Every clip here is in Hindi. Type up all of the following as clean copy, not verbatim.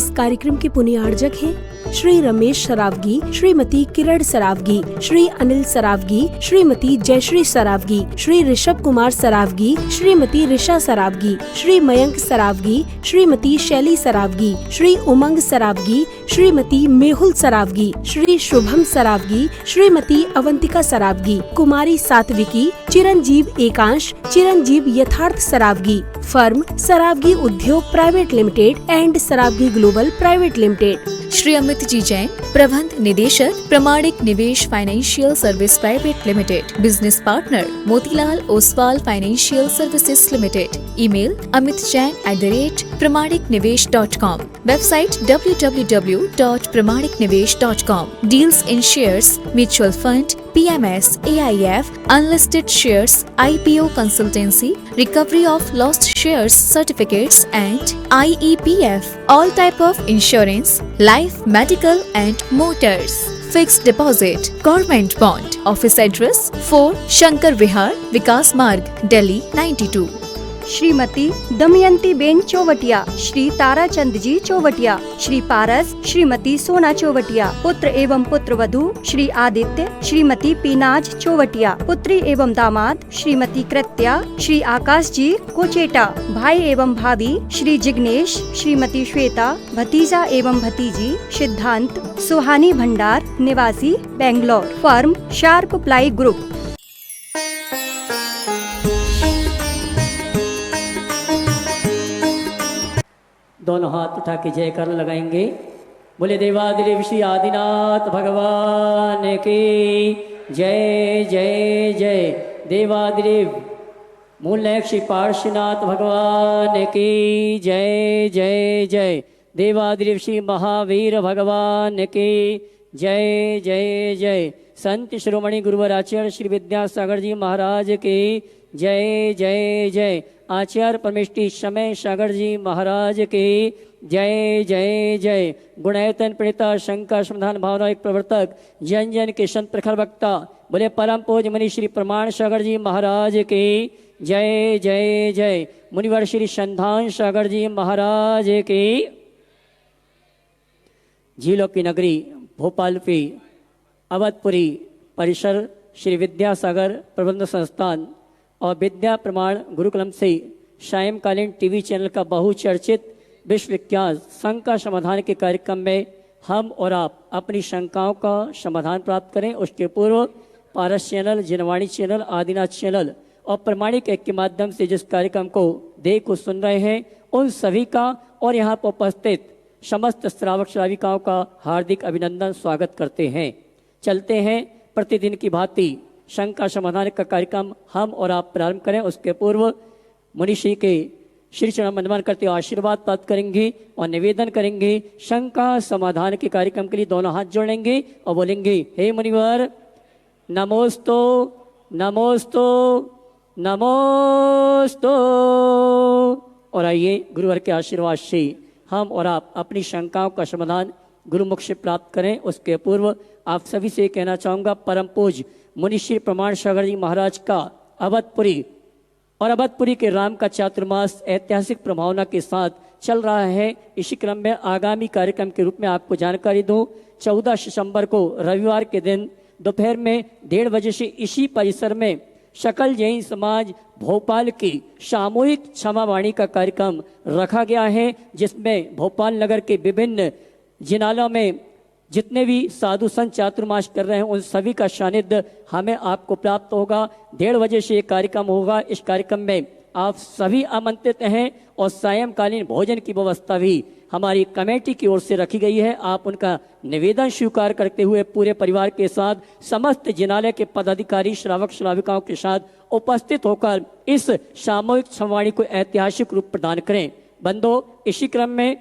इस कार्यक्रम के पुण्यार्जक हैं श्री रमेश सरावगी, श्रीमती किरण सरावगी, श्री अनिल सरावगी, श्रीमती जयश्री सरावगी, श्री ऋषभ कुमार सरावगी, श्रीमती ऋषा सरावगी, श्री मयंक सरावगी, श्रीमती शैली सरावगी, श्री उमंग सरावगी, श्रीमती मेहुल सरावगी, श्री शुभम सरावगी, श्रीमती अवंतिका सरावगी, कुमारी सात्विकी, चिरंजीव एकांश, चिरंजीव यथार्थ Saraogi, firm Sarawagi Udyog private limited and Sarawagi global private limited. Shri Amit ji Jain, प्रबंध निदेशक, Pramanik Nivesh financial service private limited, business partner Motilal Oswal financial services limited. Email amitjain@pramaniknivesh.com, website www.pramaniknivesh.com। Deals in shares, mutual fund, PMS, AIF, unlisted shares, IPO consultancy, recovery of lost shares certificates and IEPF, all type of insurance, life, medical and motors, fixed deposit, government bond, office address 4 Shankar Vihar, Vikas Marg, Delhi 92। Shrimati Damayanti Ben Chauvatiya, Shri Tarachand ji Chauvatiya, Shri Paras, Shrimati Sona Chauvatiya, पुत्र एवं पुत्र वधू श्री आदित्य, श्रीमती पीनाज चौवटिया, पुत्री एवं दामाद श्रीमती कृत्या, श्री आकाश जी कोचेटा, भाई एवं भाभी श्री जिग्नेश, श्रीमती श्वेता, भतीजा एवं भतीजी सिद्धांत, सुहानी भंडार, निवासी Bangalore, firm sharp ply group. दोनों हाथ उठा के जयकार लगाएंगे। बोले देवादिदेव श्री आदिनाथ भगवान की जय जय जय। देवादिदेव मूलनायक श्री पार्श्वनाथ भगवान की जय जय जय। देवादिदेव श्री महावीर भगवान की जय जय जय। संत शिरोमणि गुरुवर आचार्य श्री विद्यासागर जी महाराज की जय जय जय। आचार्य परमेष्टि समय सागर जी महाराज की जय जय जय। गुणायतन प्रणेता शंकर समाधान भावना एक प्रवर्तक जन जन के संत प्रखर वक्ता बोले परम पूज्य मुनि श्री प्रमाण सागर जी महाराज की जय जय जय। मुनिवर श्री संधान सागर जी महाराज की। झीलों की नगरी भोपाल की अवधपुरी परिसर श्री विद्यासागर प्रबंध संस्थान और विद्या प्रमाण गुरुकुलम से सायंकालीन टीवी चैनल का बहुचर्चित विश्वविख्यात शंका समाधान के कार्यक्रम में हम और आप अपनी शंकाओं का समाधान प्राप्त करें। उसके पूर्व पारस चैनल, जिनवाणी चैनल, आदिनाथ चैनल और प्रमाणिक ऐप के माध्यम से जिस कार्यक्रम को देख को सुन रहे हैं उन सभी का और यहाँ पर उपस्थित समस्त श्रावक श्राविकाओं का हार्दिक अभिनंदन स्वागत करते हैं। चलते हैं प्रतिदिन की भांति शंका समाधान का कार्यक्रम हम और आप प्रारंभ करें। उसके पूर्व मुनिश्री के श्री चरण वंदन करते आशीर्वाद प्राप्त करेंगे और निवेदन करेंगे। शंका समाधान के कार्यक्रम के लिए दोनों हाथ जोड़ेंगे और बोलेंगे हे मुनिवर नमोस्तो नमोस्तो नमोस्तो। और आइए गुरुवर के आशीर्वाद से हम और आप अपनी शंकाओं का समाधान गुरुमुख से प्राप्त करें। उसके पूर्व आप सभी से कहना चाहूँगा परम पूज्य मुनिश्री प्रमाण सागर जी महाराज का अवधपुरी और अवधपुरी के राम का चातुर्मास ऐतिहासिक प्रभावना के साथ चल रहा है। इसी क्रम में आगामी कार्यक्रम के रूप में आपको जानकारी दूं 14 दिसंबर को रविवार के दिन दोपहर में 1:30 बजे से इसी परिसर में सकल जैन समाज भोपाल की सामूहिक क्षमावाणी का कार्यक्रम रखा गया है, जिसमें भोपाल नगर के विभिन्न जिनालों में जितने भी साधु संत चातुर्मास कर रहे हैं उन सभी का सानिध्य हमें आपको प्राप्त होगा। 1:30 बजे से ये कार्यक्रम होगा। इस कार्यक्रम में आप सभी आमंत्रित हैं और सायंकालीन भोजन की व्यवस्था भी हमारी कमेटी की ओर से रखी गई है। आप उनका निवेदन स्वीकार करते हुए पूरे परिवार के साथ समस्त जिनालय के पदाधिकारी श्रावक श्राविकाओं के साथ उपस्थित होकर इस सामूहिक क्षमावाणी को ऐतिहासिक रूप प्रदान करें। बंधो, इसी क्रम में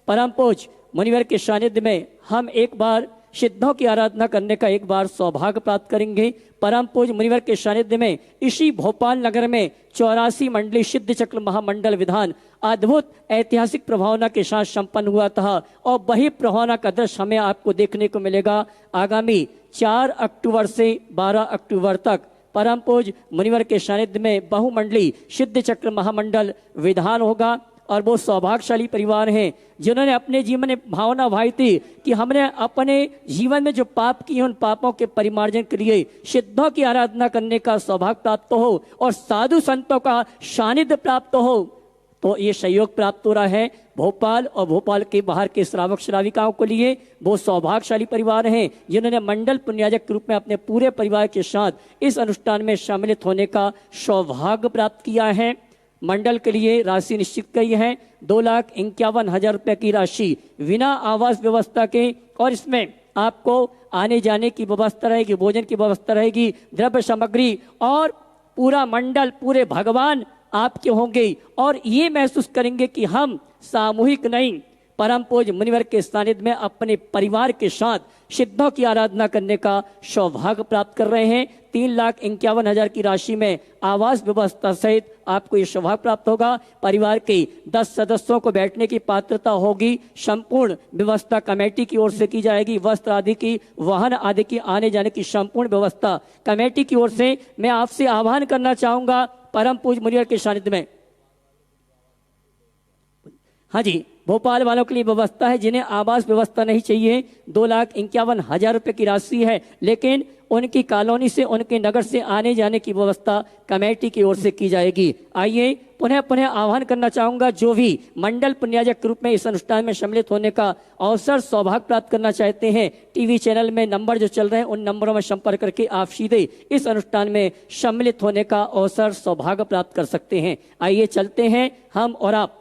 परम पूज्य मुनिवर के सानिध्य में हम एक बार सिद्धों की आराधना करने का एक बार सौभाग्य प्राप्त करेंगे। परम पूज्य मुनिवर के सानिध्य में इसी भोपाल नगर में 84 मंडली सिद्ध चक्र महामंडल विधान अद्भुत ऐतिहासिक प्रभावना के साथ संपन्न हुआ था और वही प्रभावना का दृश्य हमें आपको देखने को मिलेगा। आगामी 4 अक्टूबर से 12 अक्टूबर तक परम पूज्य मुनिवर के सानिध्य में बहुमंडली सिद्ध चक्र महामंडल विधान होगा। और वो सौभाग्यशाली परिवार हैं जिन्होंने अपने जीवन में भावना भाई थी कि हमने अपने जीवन में जो पाप किए उन पापों के परिमार्जन के लिए सिद्धों की आराधना करने का सौभाग्य प्राप्त हो और साधु संतों का सानिध्य प्राप्त हो। तो ये सहयोग प्राप्त हो रहा है भोपाल और भोपाल के बाहर के श्रावक श्राविकाओं के लिए। वो सौभाग्यशाली परिवार हैं जिन्होंने मंडल पुण्याजक के रूप में अपने पूरे परिवार के साथ इस अनुष्ठान में सम्मिलित होने का सौभाग्य प्राप्त किया है। मंडल के लिए राशि निश्चित की है 2,51,000 रुपये की राशि बिना आवास व्यवस्था के, और इसमें आपको आने जाने की व्यवस्था रहेगी, भोजन की व्यवस्था रहेगी, द्रव्य सामग्री, और पूरा मंडल पूरे भगवान आपके होंगे और ये महसूस करेंगे कि हम सामूहिक नहीं परम पूज्य मुनिवर के सानिध्य में अपने परिवार के साथ सिद्धों की आराधना करने का सौभाग्य प्राप्त कर रहे हैं। 3,51,000 की राशि में आवास व्यवस्था सहित आपको ये सौभाग्य प्राप्त होगा। परिवार के 10 सदस्यों को बैठने की पात्रता होगी। संपूर्ण व्यवस्था कमेटी की ओर से की जाएगी। वस्त्र आदि की, वाहन आदि की, आने जाने की संपूर्ण व्यवस्था कमेटी की ओर से। मैं आपसे आह्वान करना चाहूंगा परम पूज्य मुनिवर के सानिध्य में, हाँ जी, भोपाल वालों के लिए व्यवस्था है जिन्हें आवास व्यवस्था नहीं चाहिए। 2,51,000 रुपये की राशि है, लेकिन उनकी कॉलोनी से, उनके नगर से आने जाने की व्यवस्था कमेटी की ओर से की जाएगी। आइए पुनः आह्वान करना चाहूंगा जो भी मंडल पुण्याजक के रूप में इस अनुष्ठान में सम्मिलित होने का अवसर सौभाग्य प्राप्त करना चाहते हैं, टीवी चैनल में नंबर जो चल रहे हैं उन नंबरों में संपर्क करके आप सीधे इस अनुष्ठान में सम्मिलित होने का अवसर सौभाग्य प्राप्त कर सकते हैं। आइए चलते हैं, हम और आप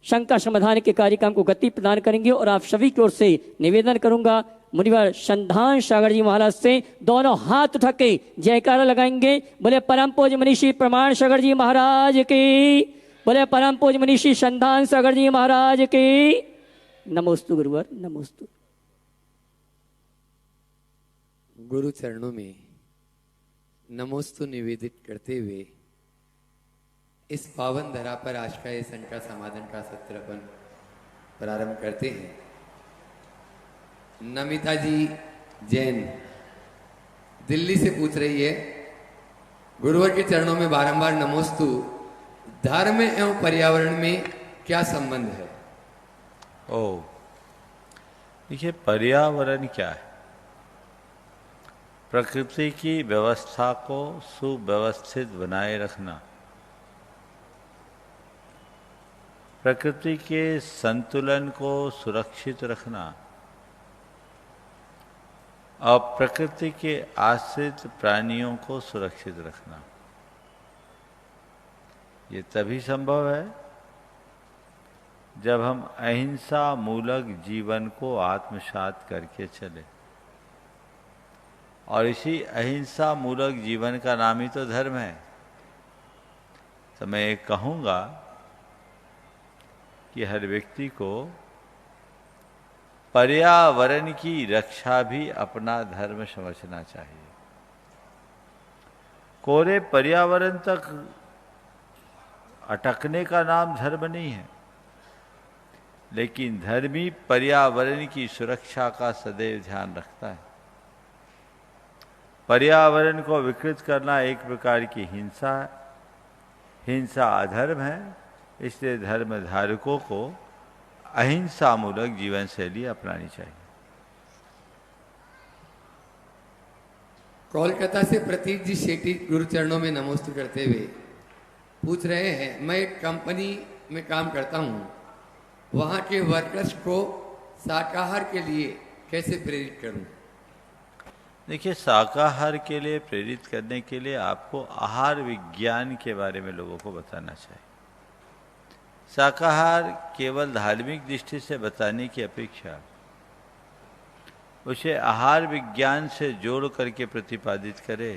शंका समाधान के कार्यक्रम को गति प्रदान करेंगे और आप सभी की ओर से निवेदन करूंगा मुनिवर संधान सागर जी महाराज से दोनों हाथ उठा के जयकारा लगाएंगे। बोले परम पूज्य मनीषी प्रमाण सागर जी महाराज की, बोले परम पूज्य मनीषी संधान सागर जी महाराज की। नमोस्तु गुरुवर, नमोस्तु। गुरु चरणों में नमोस्तु निवेदित करते हुए इस पावन धरा पर आज का ये संका समाधान का सत्र अपन प्रारंभ करते हैं। नमिता जी जैन दिल्ली से पूछ रही है, गुरुवर के चरणों में बारंबार नमोस्तु, धर्म एवं पर्यावरण में क्या संबंध है? ओ, देखिए पर्यावरण क्या है? प्रकृति की व्यवस्था को सुव्यवस्थित बनाए रखना, प्रकृति के संतुलन को सुरक्षित रखना और प्रकृति के आश्रित प्राणियों को सुरक्षित रखना, ये तभी संभव है जब हम अहिंसा मूलक जीवन को आत्मसात करके चले। और इसी अहिंसा मूलक जीवन का नाम ही तो धर्म है। तो मैं ये कहूँगा कि हर व्यक्ति को पर्यावरण की रक्षा भी अपना धर्म समझना चाहिए। कोरे पर्यावरण तक अटकने का नाम धर्म नहीं है, लेकिन धर्मी पर्यावरण की सुरक्षा का सदैव ध्यान रखता है। पर्यावरण को विकृत करना एक प्रकार की हिंसा है। हिंसा अधर्म है, इसलिए धर्म धारकों को अहिंसा मूलक जीवन शैली अपनानी चाहिए। कोलकाता से प्रतीक जी शेट्टी गुरु चरणों में नमोस्तु करते हुए पूछ रहे हैं, मैं एक कंपनी में काम करता हूँ, वहाँ के वर्कर्स को शाकाहार के लिए कैसे प्रेरित करूँ? देखिए, शाकाहार के लिए प्रेरित करने के लिए आपको आहार विज्ञान के बारे में लोगों को बताना चाहिए। शाकाहार केवल धार्मिक दृष्टि से बताने की अपेक्षा उसे आहार विज्ञान से जोड़ करके प्रतिपादित करे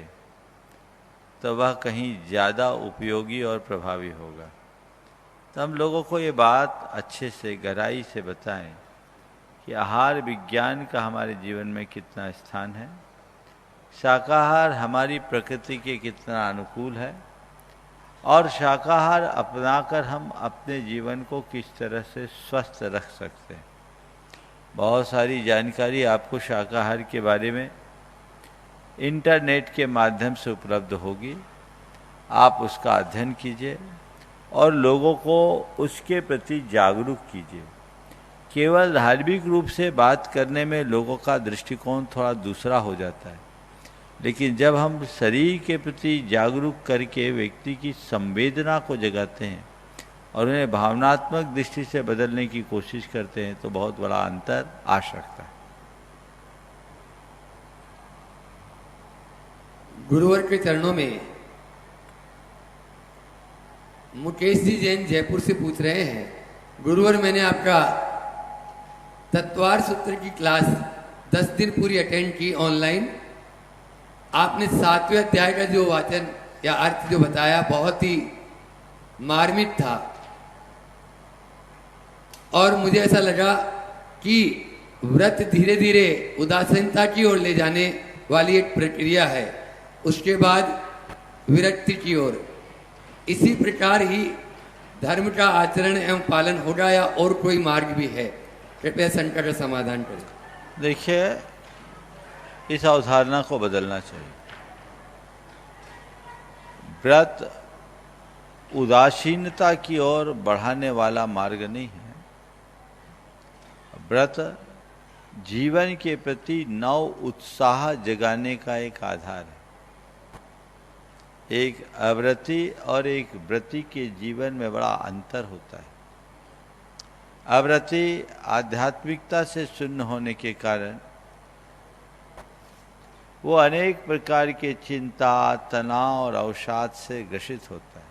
तो वह कहीं ज़्यादा उपयोगी और प्रभावी होगा। तो हम लोगों को ये बात अच्छे से गहराई से बताएं कि आहार विज्ञान का हमारे जीवन में कितना स्थान है, शाकाहार हमारी प्रकृति के कितना अनुकूल है और शाकाहार अपनाकर हम अपने जीवन को किस तरह से स्वस्थ रख सकते हैं। बहुत सारी जानकारी आपको शाकाहार के बारे में इंटरनेट के माध्यम से उपलब्ध होगी। आप उसका अध्ययन कीजिए और लोगों को उसके प्रति जागरूक कीजिए। केवल धार्मिक रूप से बात करने में लोगों का दृष्टिकोण थोड़ा दूसरा हो जाता है, लेकिन जब हम शरीर के प्रति जागरूक करके व्यक्ति की संवेदना को जगाते हैं और उन्हें भावनात्मक दृष्टि से बदलने की कोशिश करते हैं तो बहुत बड़ा अंतर आ सकता है। गुरुवर के चरणों में मुकेश जी जैन जयपुर से पूछ रहे हैं, गुरुवर मैंने आपका तत्वार सूत्र की क्लास 10 दिन पूरी अटेंड की ऑनलाइन। आपने 7वें अध्याय का जो वाचन या अर्थ जो बताया बहुत ही मार्मिक था और मुझे ऐसा लगा कि व्रत धीरे धीरे उदासीनता की ओर ले जाने वाली एक प्रक्रिया है, उसके बाद विरक्ति की ओर। इसी प्रकार ही धर्म का आचरण एवं पालन होगा या और कोई मार्ग भी है? कृपया शंका का समाधान करें। देखिए, इस अवधारणा को बदलना चाहिए। व्रत उदासीनता की ओर बढ़ाने वाला मार्ग नहीं है। व्रत जीवन के प्रति नव उत्साह जगाने का एक आधार है। एक अव्रती और एक व्रती के जीवन में बड़ा अंतर होता है। अव्रती आध्यात्मिकता से शून्य होने के कारण वो अनेक प्रकार के चिंता, तनाव और अवसाद से ग्रसित होता है।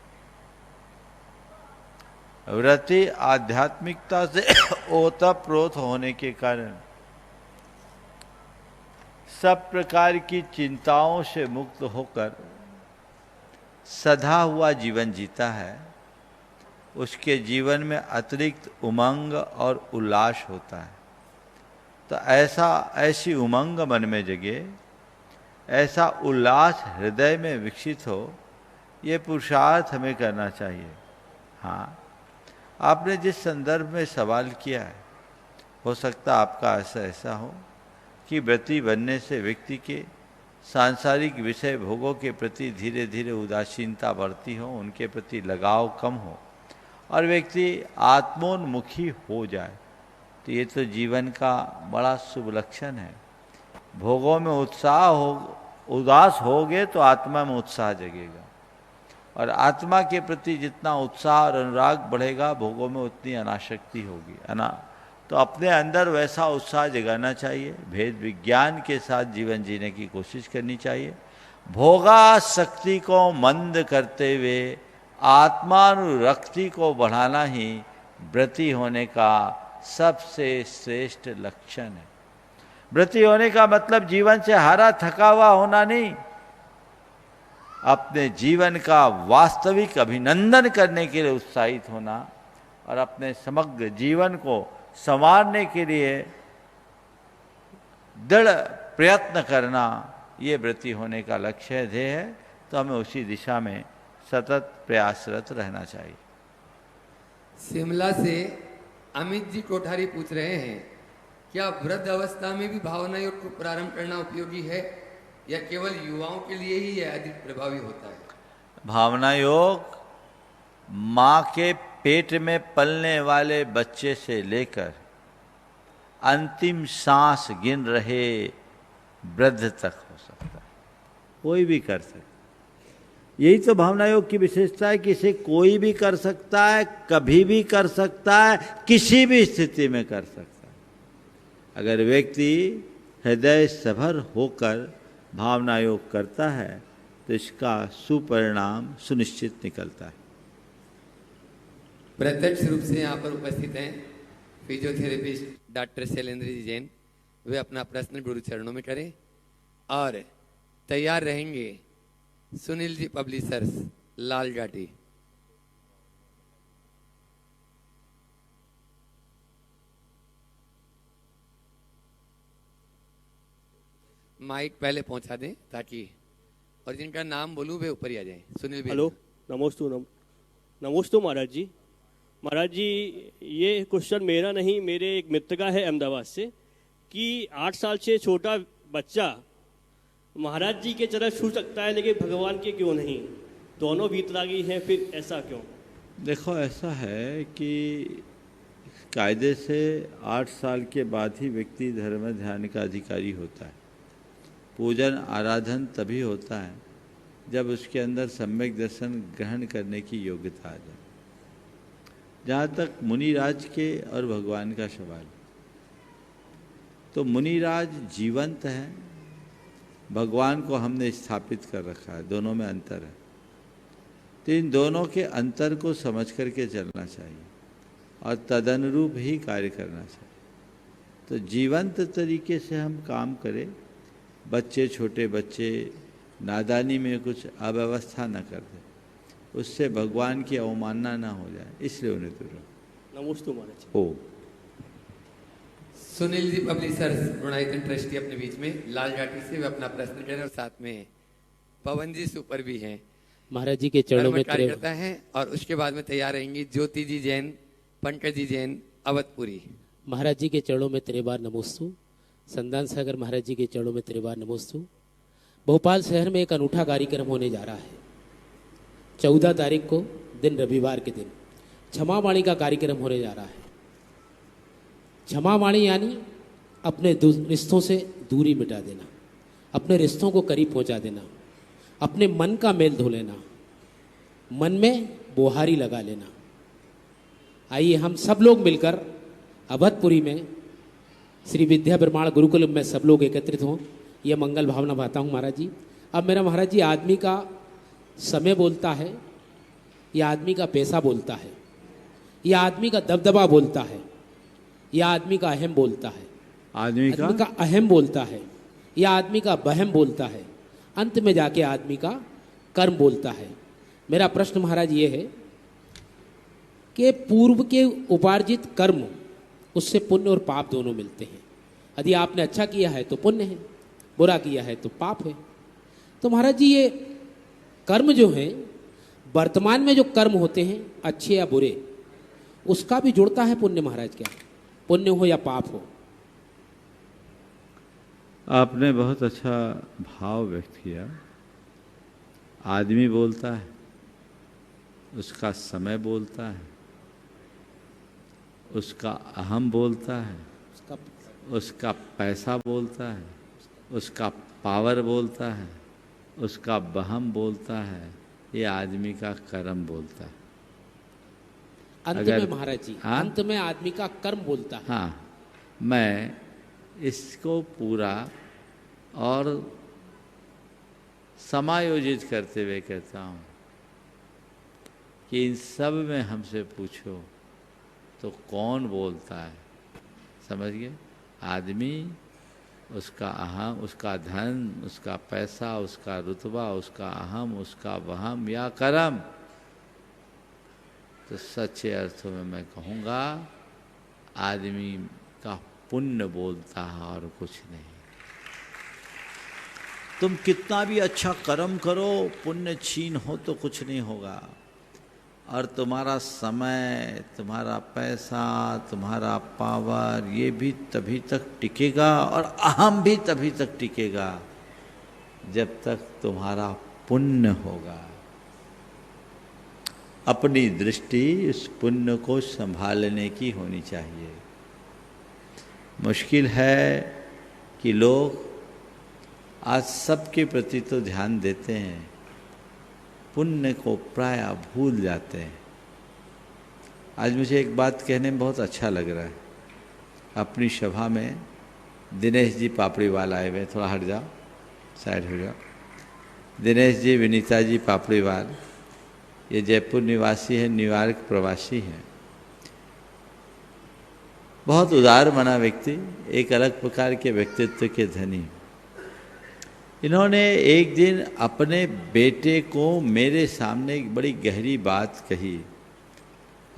व्रती आध्यात्मिकता से ओतप्रोत होने के कारण सब प्रकार की चिंताओं से मुक्त होकर सधा हुआ जीवन जीता है। उसके जीवन में अतिरिक्त उमंग और उल्लास होता है। तो ऐसी उमंग मन में जगे, ऐसा उल्लास हृदय में विकसित हो, ये पुरुषार्थ हमें करना चाहिए। हाँ, आपने जिस संदर्भ में सवाल किया है, हो सकता आपका ऐसा हो कि व्रती बनने से व्यक्ति के सांसारिक विषय भोगों के प्रति धीरे धीरे उदासीनता बढ़ती हो, उनके प्रति लगाव कम हो और व्यक्ति आत्मोन्मुखी हो जाए। तो ये तो जीवन का बड़ा शुभ लक्षण है। भोगों में उदास होगे तो आत्मा में उत्साह जगेगा, और आत्मा के प्रति जितना उत्साह और अनुराग बढ़ेगा, भोगों में उतनी अनासक्ति होगी। तो अपने अंदर वैसा उत्साह जगाना चाहिए। भेद विज्ञान के साथ जीवन जीने की कोशिश करनी चाहिए। भोगासक्ति को मंद करते हुए आत्मानुरक्ति को बढ़ाना ही व्रती होने का सबसे श्रेष्ठ लक्षण है। व्रती होने का मतलब जीवन से हारा थका हुआ होना नहीं, अपने जीवन का वास्तविक अभिनंदन करने के लिए उत्साहित होना और अपने समग्र जीवन को संवारने के लिए दृढ़ प्रयत्न करना, ये व्रती होने का लक्ष्य ध्येय है। तो हमें उसी दिशा में सतत प्रयासरत रहना चाहिए। शिमला से अमित जी कोठारी पूछ रहे हैं, क्या वृद्ध अवस्था में भी भावना योग को प्रारंभ करना उपयोगी है या केवल युवाओं के लिए ही यह अधिक प्रभावी होता है? भावना योग माँ के पेट में पलने वाले बच्चे से लेकर अंतिम सांस गिन रहे वृद्ध तक हो सकता है, कोई भी कर सकता है। यही तो भावना योग की विशेषता है कि इसे कोई भी कर सकता है, कभी भी कर सकता है, किसी भी स्थिति में कर सकता है। अगर व्यक्ति हृदय सभर होकर भावना योग करता है तो इसका सुपरिणाम सुनिश्चित निकलता है। प्रत्यक्ष रूप से यहाँ पर उपस्थित हैं फिजियोथेरेपिस्ट डॉक्टर शैलेंद्र जी जैन। वे अपना प्रश्न गुरु चरणों में करें और तैयार रहेंगे सुनील जी पब्लिशर्स लालघाटी। माइक पहले पहुंचा दें ताकि, और जिनका नाम बोलूं वे ऊपर ही आ जाएं। सुनील जी। हेलो, नमोस्तु महाराज जी। महाराज जी, ये क्वेश्चन मेरा नहीं, मेरे एक मित्र का है अहमदाबाद से, कि 8 साल से छोटा बच्चा महाराज जी के चरण छू सकता है लेकिन भगवान के क्यों नहीं? दोनों वीतरागी हैं, फिर ऐसा क्यों? देखो, ऐसा है कि कायदे से 8 साल के बाद ही व्यक्ति धर्म ध्यान का अधिकारी होता है। पूजन आराधन तभी होता है जब उसके अंदर सम्यक दर्शन ग्रहण करने की योग्यता आ जाए। जहाँ तक मुनिराज के और भगवान का सवाल, तो मुनिराज जीवंत है, भगवान को हमने स्थापित कर रखा है, दोनों में अंतर है। तो इन दोनों के अंतर को समझ करके चलना चाहिए और तदनुरूप ही कार्य करना चाहिए। तो जीवंत तरीके से हम काम करें, बच्चे, छोटे बच्चे नादानी में कुछ अव्यवस्था न कर दे, उससे भगवान की अवमानना ना हो जाए, इसलिए उन्हें दूर रखो। नमोस्तु महाराज। हो सुनील जी पब्लिशर्स गुणायतन ट्रस्टी अपने बीच में लाल घाटी से वे अपना प्रश्न करें, और साथ में पवन जी सुपर भी हैं, महाराज जी के चरणों में कार्यकर्ता हैं, और उसके बाद में तैयार रहेंगी ज्योति जी जैन, पंकज जी जैन, अवधपुरी। महाराज जी के चरणों में त्रिबार नमोस्तु। संदान सागर महाराज जी के चरणों में त्रिबार नमोस्तु। भोपाल शहर में एक अनूठा कार्यक्रम होने जा रहा है। 14 तारीख को दिन रविवार के दिन क्षमावाणी का कार्यक्रम होने जा रहा है। क्षमावाणी यानी अपने रिश्तों से दूरी मिटा देना, अपने रिश्तों को करीब पहुंचा देना, अपने मन का मेल धो लेना, मन में बोहारी लगा लेना। आइए हम सब लोग मिलकर अवधपुरी में श्री विद्या प्रमाण गुरुकुल में सब लोग एकत्रित हों, यह मंगल भावना भाता हूँ महाराज जी। अब मेरा महाराज जी, आदमी का समय बोलता है, यह आदमी का पैसा बोलता है, यह आदमी का दबदबा बोलता है, यह आदमी का अहम बोलता है, आदमी का अहम बोलता है, यह आदमी का बहम बोलता है, अंत में जाके आदमी का कर्म बोलता है। मेरा प्रश्न महाराज ये है कि पूर्व के उपार्जित कर्म, उससे पुण्य और पाप दोनों मिलते हैं। यदि आपने अच्छा किया है तो पुण्य है, बुरा किया है तो पाप है। तो महाराज जी, ये कर्म जो हैं, वर्तमान में जो कर्म होते हैं अच्छे या बुरे, उसका भी जुड़ता है पुण्य महाराज, क्या पुण्य हो या पाप हो? आपने बहुत अच्छा भाव व्यक्त किया। आदमी बोलता है, उसका समय बोलता है, उसका अहम बोलता है, उसका पैसा बोलता है, उसका पावर बोलता है, उसका बहम बोलता है, ये आदमी का कर्म बोलता है। अंत में महाराज जी, अंत में आदमी का कर्म बोलता है। हाँ, मैं इसको पूरा और समायोजित करते हुए कहता हूँ कि इन सब में हमसे पूछो तो कौन बोलता है, समझ गए? आदमी, उसका अहम, उसका धन, उसका पैसा, उसका रुतबा, उसका अहम, उसका वहम या कर्म। तो सच्चे अर्थों में मैं कहूँगा आदमी का पुण्य बोलता है और कुछ नहीं। तुम कितना भी अच्छा कर्म करो, पुण्य छीन हो तो कुछ नहीं होगा। और तुम्हारा समय, तुम्हारा पैसा, तुम्हारा पावर, ये भी तभी तक टिकेगा और अहम भी तभी तक टिकेगा जब तक तुम्हारा पुण्य होगा। अपनी दृष्टि इस पुण्य को संभालने की होनी चाहिए। मुश्किल है कि लोग आज सबके प्रति तो ध्यान देते हैं, पुण्य को प्राय भूल जाते हैं। आज मुझे एक बात कहने में बहुत अच्छा लग रहा है। अपनी सभा में दिनेश जी पापड़ीवाल आए हुए, थोड़ा हट जाओ, साइड हो जाओ। दिनेश जी, विनीता जी पापड़ीवाल, ये जयपुर निवासी है, न्यूयॉर्क प्रवासी हैं। बहुत उदार मना व्यक्ति, एक अलग प्रकार के व्यक्तित्व के धनी। इन्होंने एक दिन अपने बेटे को मेरे सामने एक बड़ी गहरी बात कही।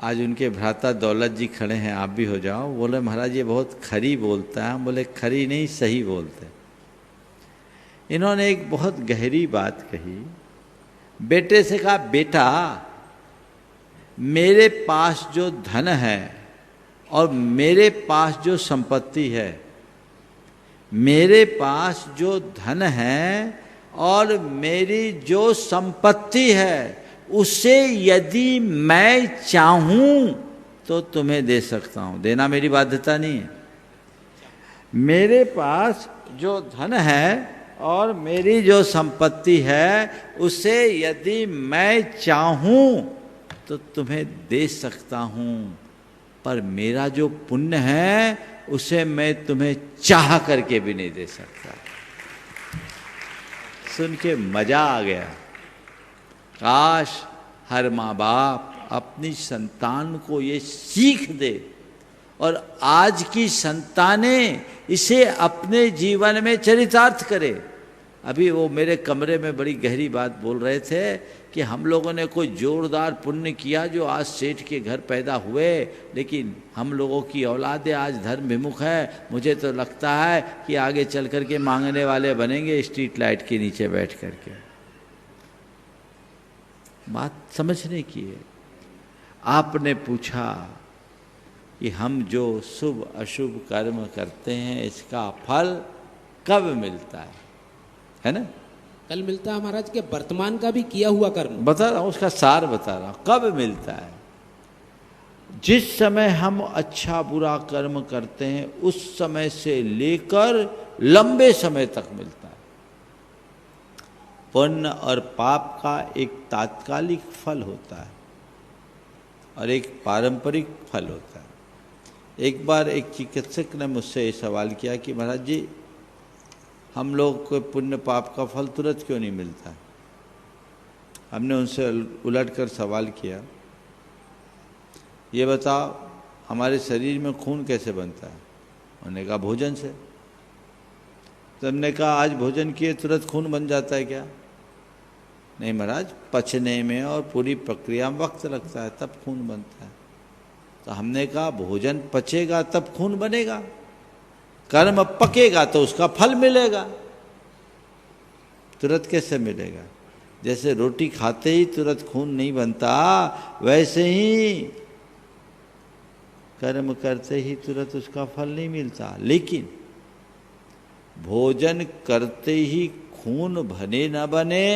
आज उनके भ्राता दौलत जी खड़े हैं, आप भी हो जाओ। बोले महाराज ये बहुत खरी बोलता है। हम बोले खरी नहीं, सही बोलते। इन्होंने एक बहुत गहरी बात कही। बेटे से कहा, बेटा मेरे पास जो धन है और मेरे पास जो संपत्ति है, मेरे पास जो धन है और मेरी जो संपत्ति है, उसे यदि मैं चाहूं तो तुम्हें दे सकता हूं। देना मेरी बाध्यता नहीं है। मेरे पास जो धन है और मेरी जो संपत्ति है उसे यदि मैं चाहूं तो तुम्हें दे सकता हूं, पर मेरा जो पुण्य है उसे मैं तुम्हें चाह करके भी नहीं दे सकता। सुन के मजा आ गया। काश हर माँ बाप अपनी संतान को ये सीख दे और आज की संतानें इसे अपने जीवन में चरितार्थ करे। अभी वो मेरे कमरे में बड़ी गहरी बात बोल रहे थे कि हम लोगों ने कोई जोरदार पुण्य किया जो आज सेठ के घर पैदा हुए, लेकिन हम लोगों की औलादें आज धर्म विमुख है। मुझे तो लगता है कि आगे चल कर के मांगने वाले बनेंगे स्ट्रीट लाइट के नीचे बैठ करके। बात समझने की है। आपने पूछा कि हम जो शुभ अशुभ कर्म करते हैं इसका फल कब मिलता है ना? कल मिलता है महाराज के वर्तमान का भी किया हुआ कर्म। बता रहा हूं, उसका सार बता रहा हूं। कब मिलता है? जिस समय हम अच्छा बुरा कर्म करते हैं उस समय से लेकर लंबे समय तक मिलता है। पुण्य और पाप का एक तात्कालिक फल होता है और एक पारंपरिक फल होता है। एक बार एक चिकित्सक ने मुझसे ये सवाल किया कि महाराज जी, हम लोग को पुण्य पाप का फल तुरंत क्यों नहीं मिलता? हमने उनसे उलट कर सवाल किया, ये बताओ हमारे शरीर में खून कैसे बनता है? उन्होंने कहा भोजन से। तो हमने कहा आज भोजन किए तुरंत खून बन जाता है क्या? नहीं महाराज, पचने में और पूरी प्रक्रिया में वक्त लगता है, तब खून बनता है। तो हमने कहा भोजन पचेगा तब खून बनेगा, कर्म पकेगा तो उसका फल मिलेगा। तुरंत कैसे मिलेगा? जैसे रोटी खाते ही तुरंत खून नहीं बनता, वैसे ही कर्म करते ही तुरंत उसका फल नहीं मिलता। लेकिन भोजन करते ही खून बने न बने,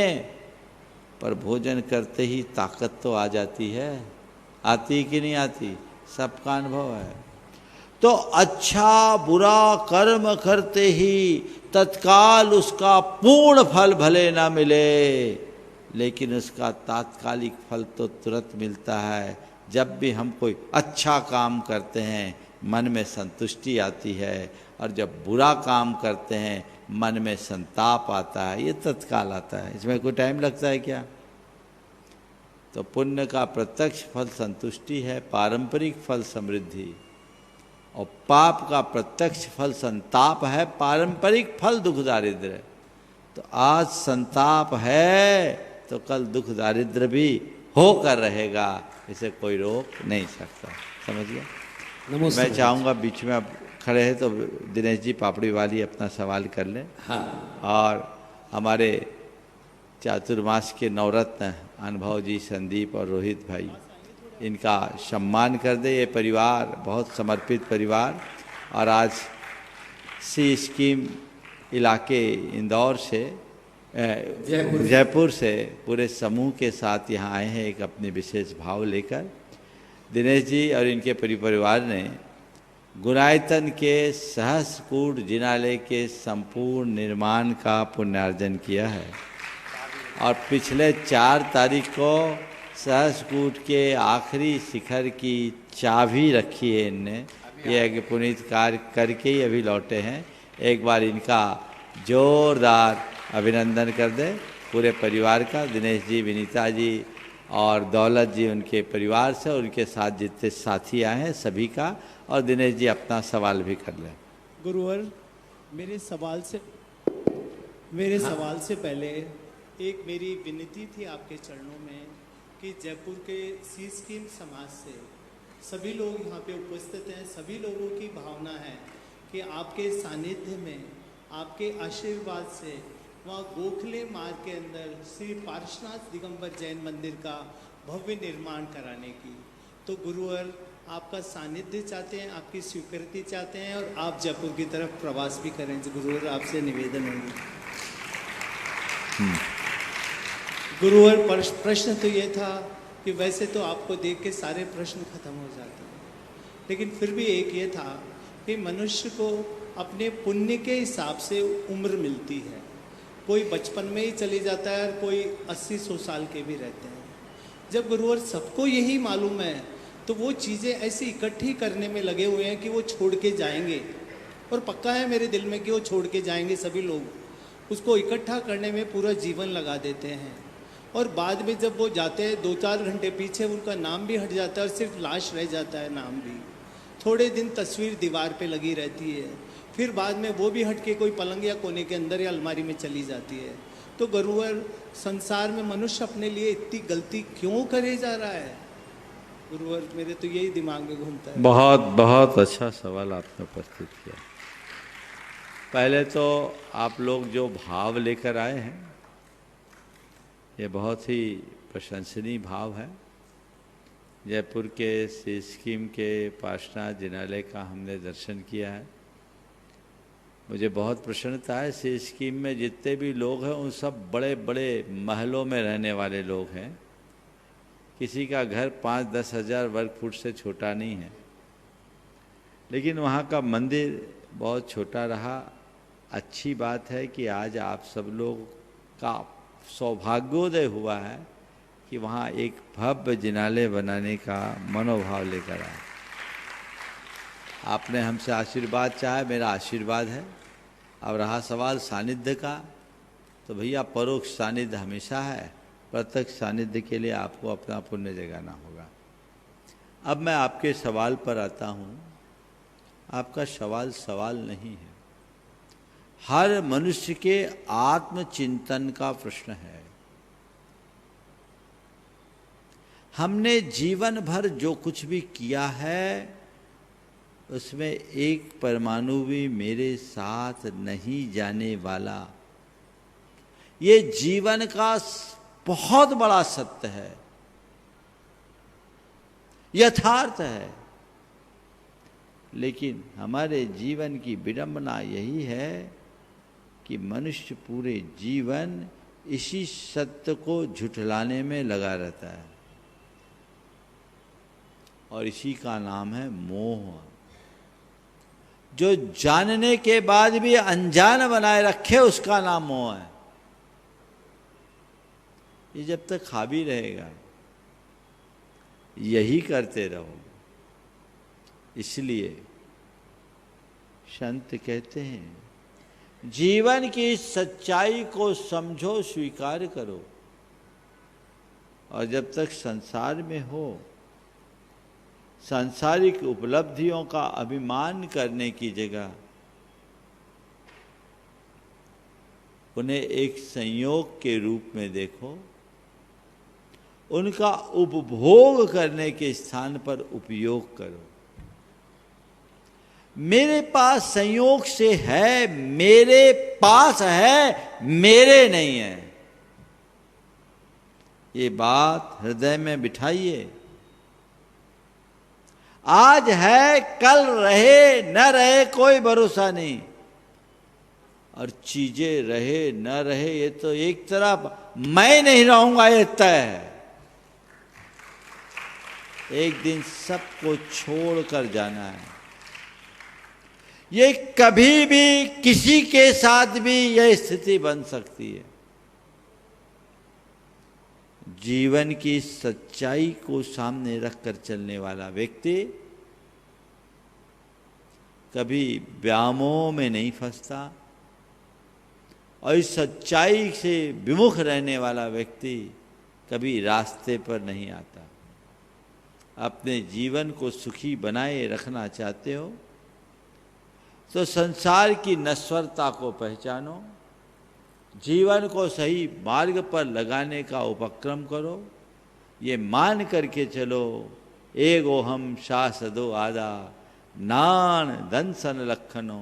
पर भोजन करते ही ताकत तो आ जाती है। आती कि नहीं आती? सबका अनुभव है। तो अच्छा बुरा कर्म करते ही तत्काल उसका पूर्ण फल भले ना मिले, लेकिन उसका तात्कालिक फल तो तुरंत मिलता है। जब भी हम कोई अच्छा काम करते हैं मन में संतुष्टि आती है, और जब बुरा काम करते हैं मन में संताप आता है। ये तत्काल आता है, इसमें कोई टाइम लगता है क्या? तो पुण्य का प्रत्यक्ष फल संतुष्टि है, पारंपरिक फल समृद्धि, और पाप का प्रत्यक्ष फल संताप है, पारंपरिक फल दुख दारिद्र्य। तो आज संताप है तो कल दुख दारिद्र्य भी होकर रहेगा, इसे कोई रोक नहीं सकता। समझ गया? मैं चाहूँगा बीच में अब खड़े हैं तो दिनेश जी पापड़ी वाली अपना सवाल कर लें। हाँ। और हमारे चातुर्मास के नवरत्न अनुभव जी, संदीप और रोहित भाई, इनका सम्मान कर दे। ये परिवार बहुत समर्पित परिवार, और आज सी स्कीम इलाके इंदौर से जयपुर से पूरे समूह के साथ यहाँ आए हैं एक अपने विशेष भाव लेकर। दिनेश जी और इनके परिवार ने गुणायतन के सहस्रकूट जिनालय के संपूर्ण निर्माण का पुण्यार्जन किया है, और पिछले 4 तारीख को सहस्रकूट के आखिरी शिखर की चाबी रखी है इनने। ये एक पुनीत कार्य करके ही अभी लौटे हैं। एक बार इनका जोरदार अभिनंदन कर दे पूरे परिवार का। दिनेश जी, विनीता जी और दौलत जी उनके परिवार से, और उनके साथ जितने साथी आए हैं सभी का। और दिनेश जी अपना सवाल भी कर लें। गुरुवर, मेरे सवाल से पहले एक मेरी विनती थी आपके चरणों में कि जयपुर के सी स्कीम समाज से सभी लोग यहाँ पे उपस्थित हैं, सभी लोगों की भावना है कि आपके सानिध्य में, आपके आशीर्वाद से वहाँ गोखले मार्ग के अंदर श्री पार्श्वनाथ दिगंबर जैन मंदिर का भव्य निर्माण कराने की। तो गुरुवर, आपका सानिध्य चाहते हैं, आपकी स्वीकृति चाहते हैं, और आप जयपुर की तरफ प्रवास भी करें। गुरुवर, आपसे निवेदन होगी। गुरुवर प्रश्न तो ये था कि वैसे तो आपको देख के सारे प्रश्न खत्म हो जाते हैं, लेकिन फिर भी एक ये था कि मनुष्य को अपने पुण्य के हिसाब से उम्र मिलती है। कोई बचपन में ही चली जाता है और कोई 80-100 साल के भी रहते हैं। जब गुरुवर सबको यही मालूम है तो वो चीज़ें ऐसी इकट्ठी करने में लगे हुए हैं कि वो छोड़ के जाएंगे, और पक्का है मेरे दिल में कि वो छोड़ के जाएंगे। सभी लोग उसको इकट्ठा करने में पूरा जीवन लगा देते हैं, और बाद में जब वो जाते हैं 2-4 घंटे पीछे उनका नाम भी हट जाता है और सिर्फ लाश रह जाता है, नाम भी। थोड़े दिन तस्वीर दीवार पे लगी रहती है, फिर बाद में वो भी हट के कोई पलंग या कोने के अंदर या अलमारी में चली जाती है। तो गुरुवर, संसार में मनुष्य अपने लिए इतनी गलती क्यों करे जा रहा है? गुरुवर, मेरे तो यही दिमाग में घूमता है। बहुत बहुत अच्छा सवाल आपने उपस्थित किया। पहले तो आप लोग जो भाव लेकर आए हैं ये बहुत ही प्रशंसनीय भाव है। जयपुर के सिस्कीम के पार्श्वनाथ जिनालय का हमने दर्शन किया है। मुझे बहुत प्रसन्नता है। सिस्कीम में जितने भी लोग हैं उन सब बड़े बड़े महलों में रहने वाले लोग हैं। किसी का घर 5-10 हज़ार वर्ग फुट से छोटा नहीं है, लेकिन वहाँ का मंदिर बहुत छोटा रहा। अच्छी बात है कि आज आप सब लोग का सौभाग्योदय हुआ है कि वहाँ एक भव्य जिनालय बनाने का मनोभाव लेकर आए। आपने हमसे आशीर्वाद चाहा, मेरा आशीर्वाद है। अब रहा सवाल सानिध्य का, तो भैया परोक्ष सानिध्य हमेशा है, प्रत्यक्ष सानिध्य के लिए आपको अपना पुण्य जगाना होगा। अब मैं आपके सवाल पर आता हूँ। आपका सवाल नहीं है, हर मनुष्य के आत्मचिंतन का प्रश्न है। हमने जीवन भर जो कुछ भी किया है उसमें एक परमाणु भी मेरे साथ नहीं जाने वाला, ये जीवन का बहुत बड़ा सत्य है, यथार्थ है। लेकिन हमारे जीवन की विडंबना यही है कि मनुष्य पूरे जीवन इसी सत्य को झुठलाने में लगा रहता है, और इसी का नाम है मोह। जो जानने के बाद भी अनजान बनाए रखे उसका नाम मोह है। ये जब तक हावी रहेगा यही करते रहो। इसलिए संत कहते हैं जीवन की सच्चाई को समझो, स्वीकार करो, और जब तक संसार में हो सांसारिक उपलब्धियों का अभिमान करने की जगह उन्हें एक संयोग के रूप में देखो, उनका उपभोग करने के स्थान पर उपयोग करो। मेरे पास संयोग से है, मेरे पास है, मेरे नहीं है, ये बात हृदय में बिठाइए। आज है, कल रहे न रहे कोई भरोसा नहीं, और चीजें रहे न रहे ये तो एक तरफ, मैं नहीं रहूंगा ये तय है। एक दिन सबको छोड़कर जाना है। ये कभी भी किसी के साथ भी यह स्थिति बन सकती है। जीवन की सच्चाई को सामने रखकर चलने वाला व्यक्ति कभी व्यामोह में नहीं फंसता, और इस सच्चाई से विमुख रहने वाला व्यक्ति कभी रास्ते पर नहीं आता। अपने जीवन को सुखी बनाए रखना चाहते हो तो संसार की नश्वरता को पहचानो, जीवन को सही मार्ग पर लगाने का उपक्रम करो। ये मान करके चलो, एगो हम शासदो आदा नान दंसन लखनो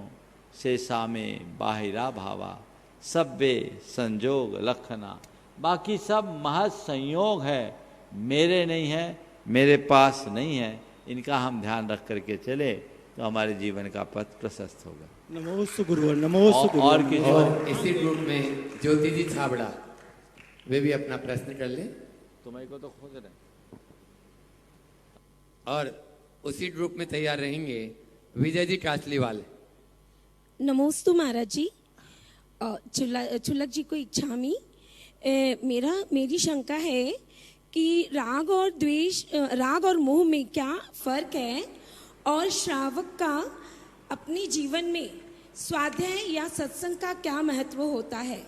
से सामे बाहिरा भावा सब्बे संजोग लखना। बाकी सब महज संयोग है, मेरे नहीं है, मेरे पास नहीं है। इनका हम ध्यान रख करके चले तो हमारे जीवन का पथ प्रशस्त होगा। नमोस्तु गुरुवर, नमोस्तु गुरुवर। और इसी ग्रुप में ज्योति जी छाबड़ा। वे भी अपना प्रश्न कर लें। तुम्हें को तो खोज रहे। और उसी ग्रुप में तैयार रहेंगे विजय जी कासलीवाल। नमोस्तु महाराज जी। चुलक जी को इच्छामी। मेरी शंका है कि राग और मोह में क्या फर्क है, और श्रावक का अपने जीवन में स्वाध्याय या सत्संग का क्या महत्व होता है?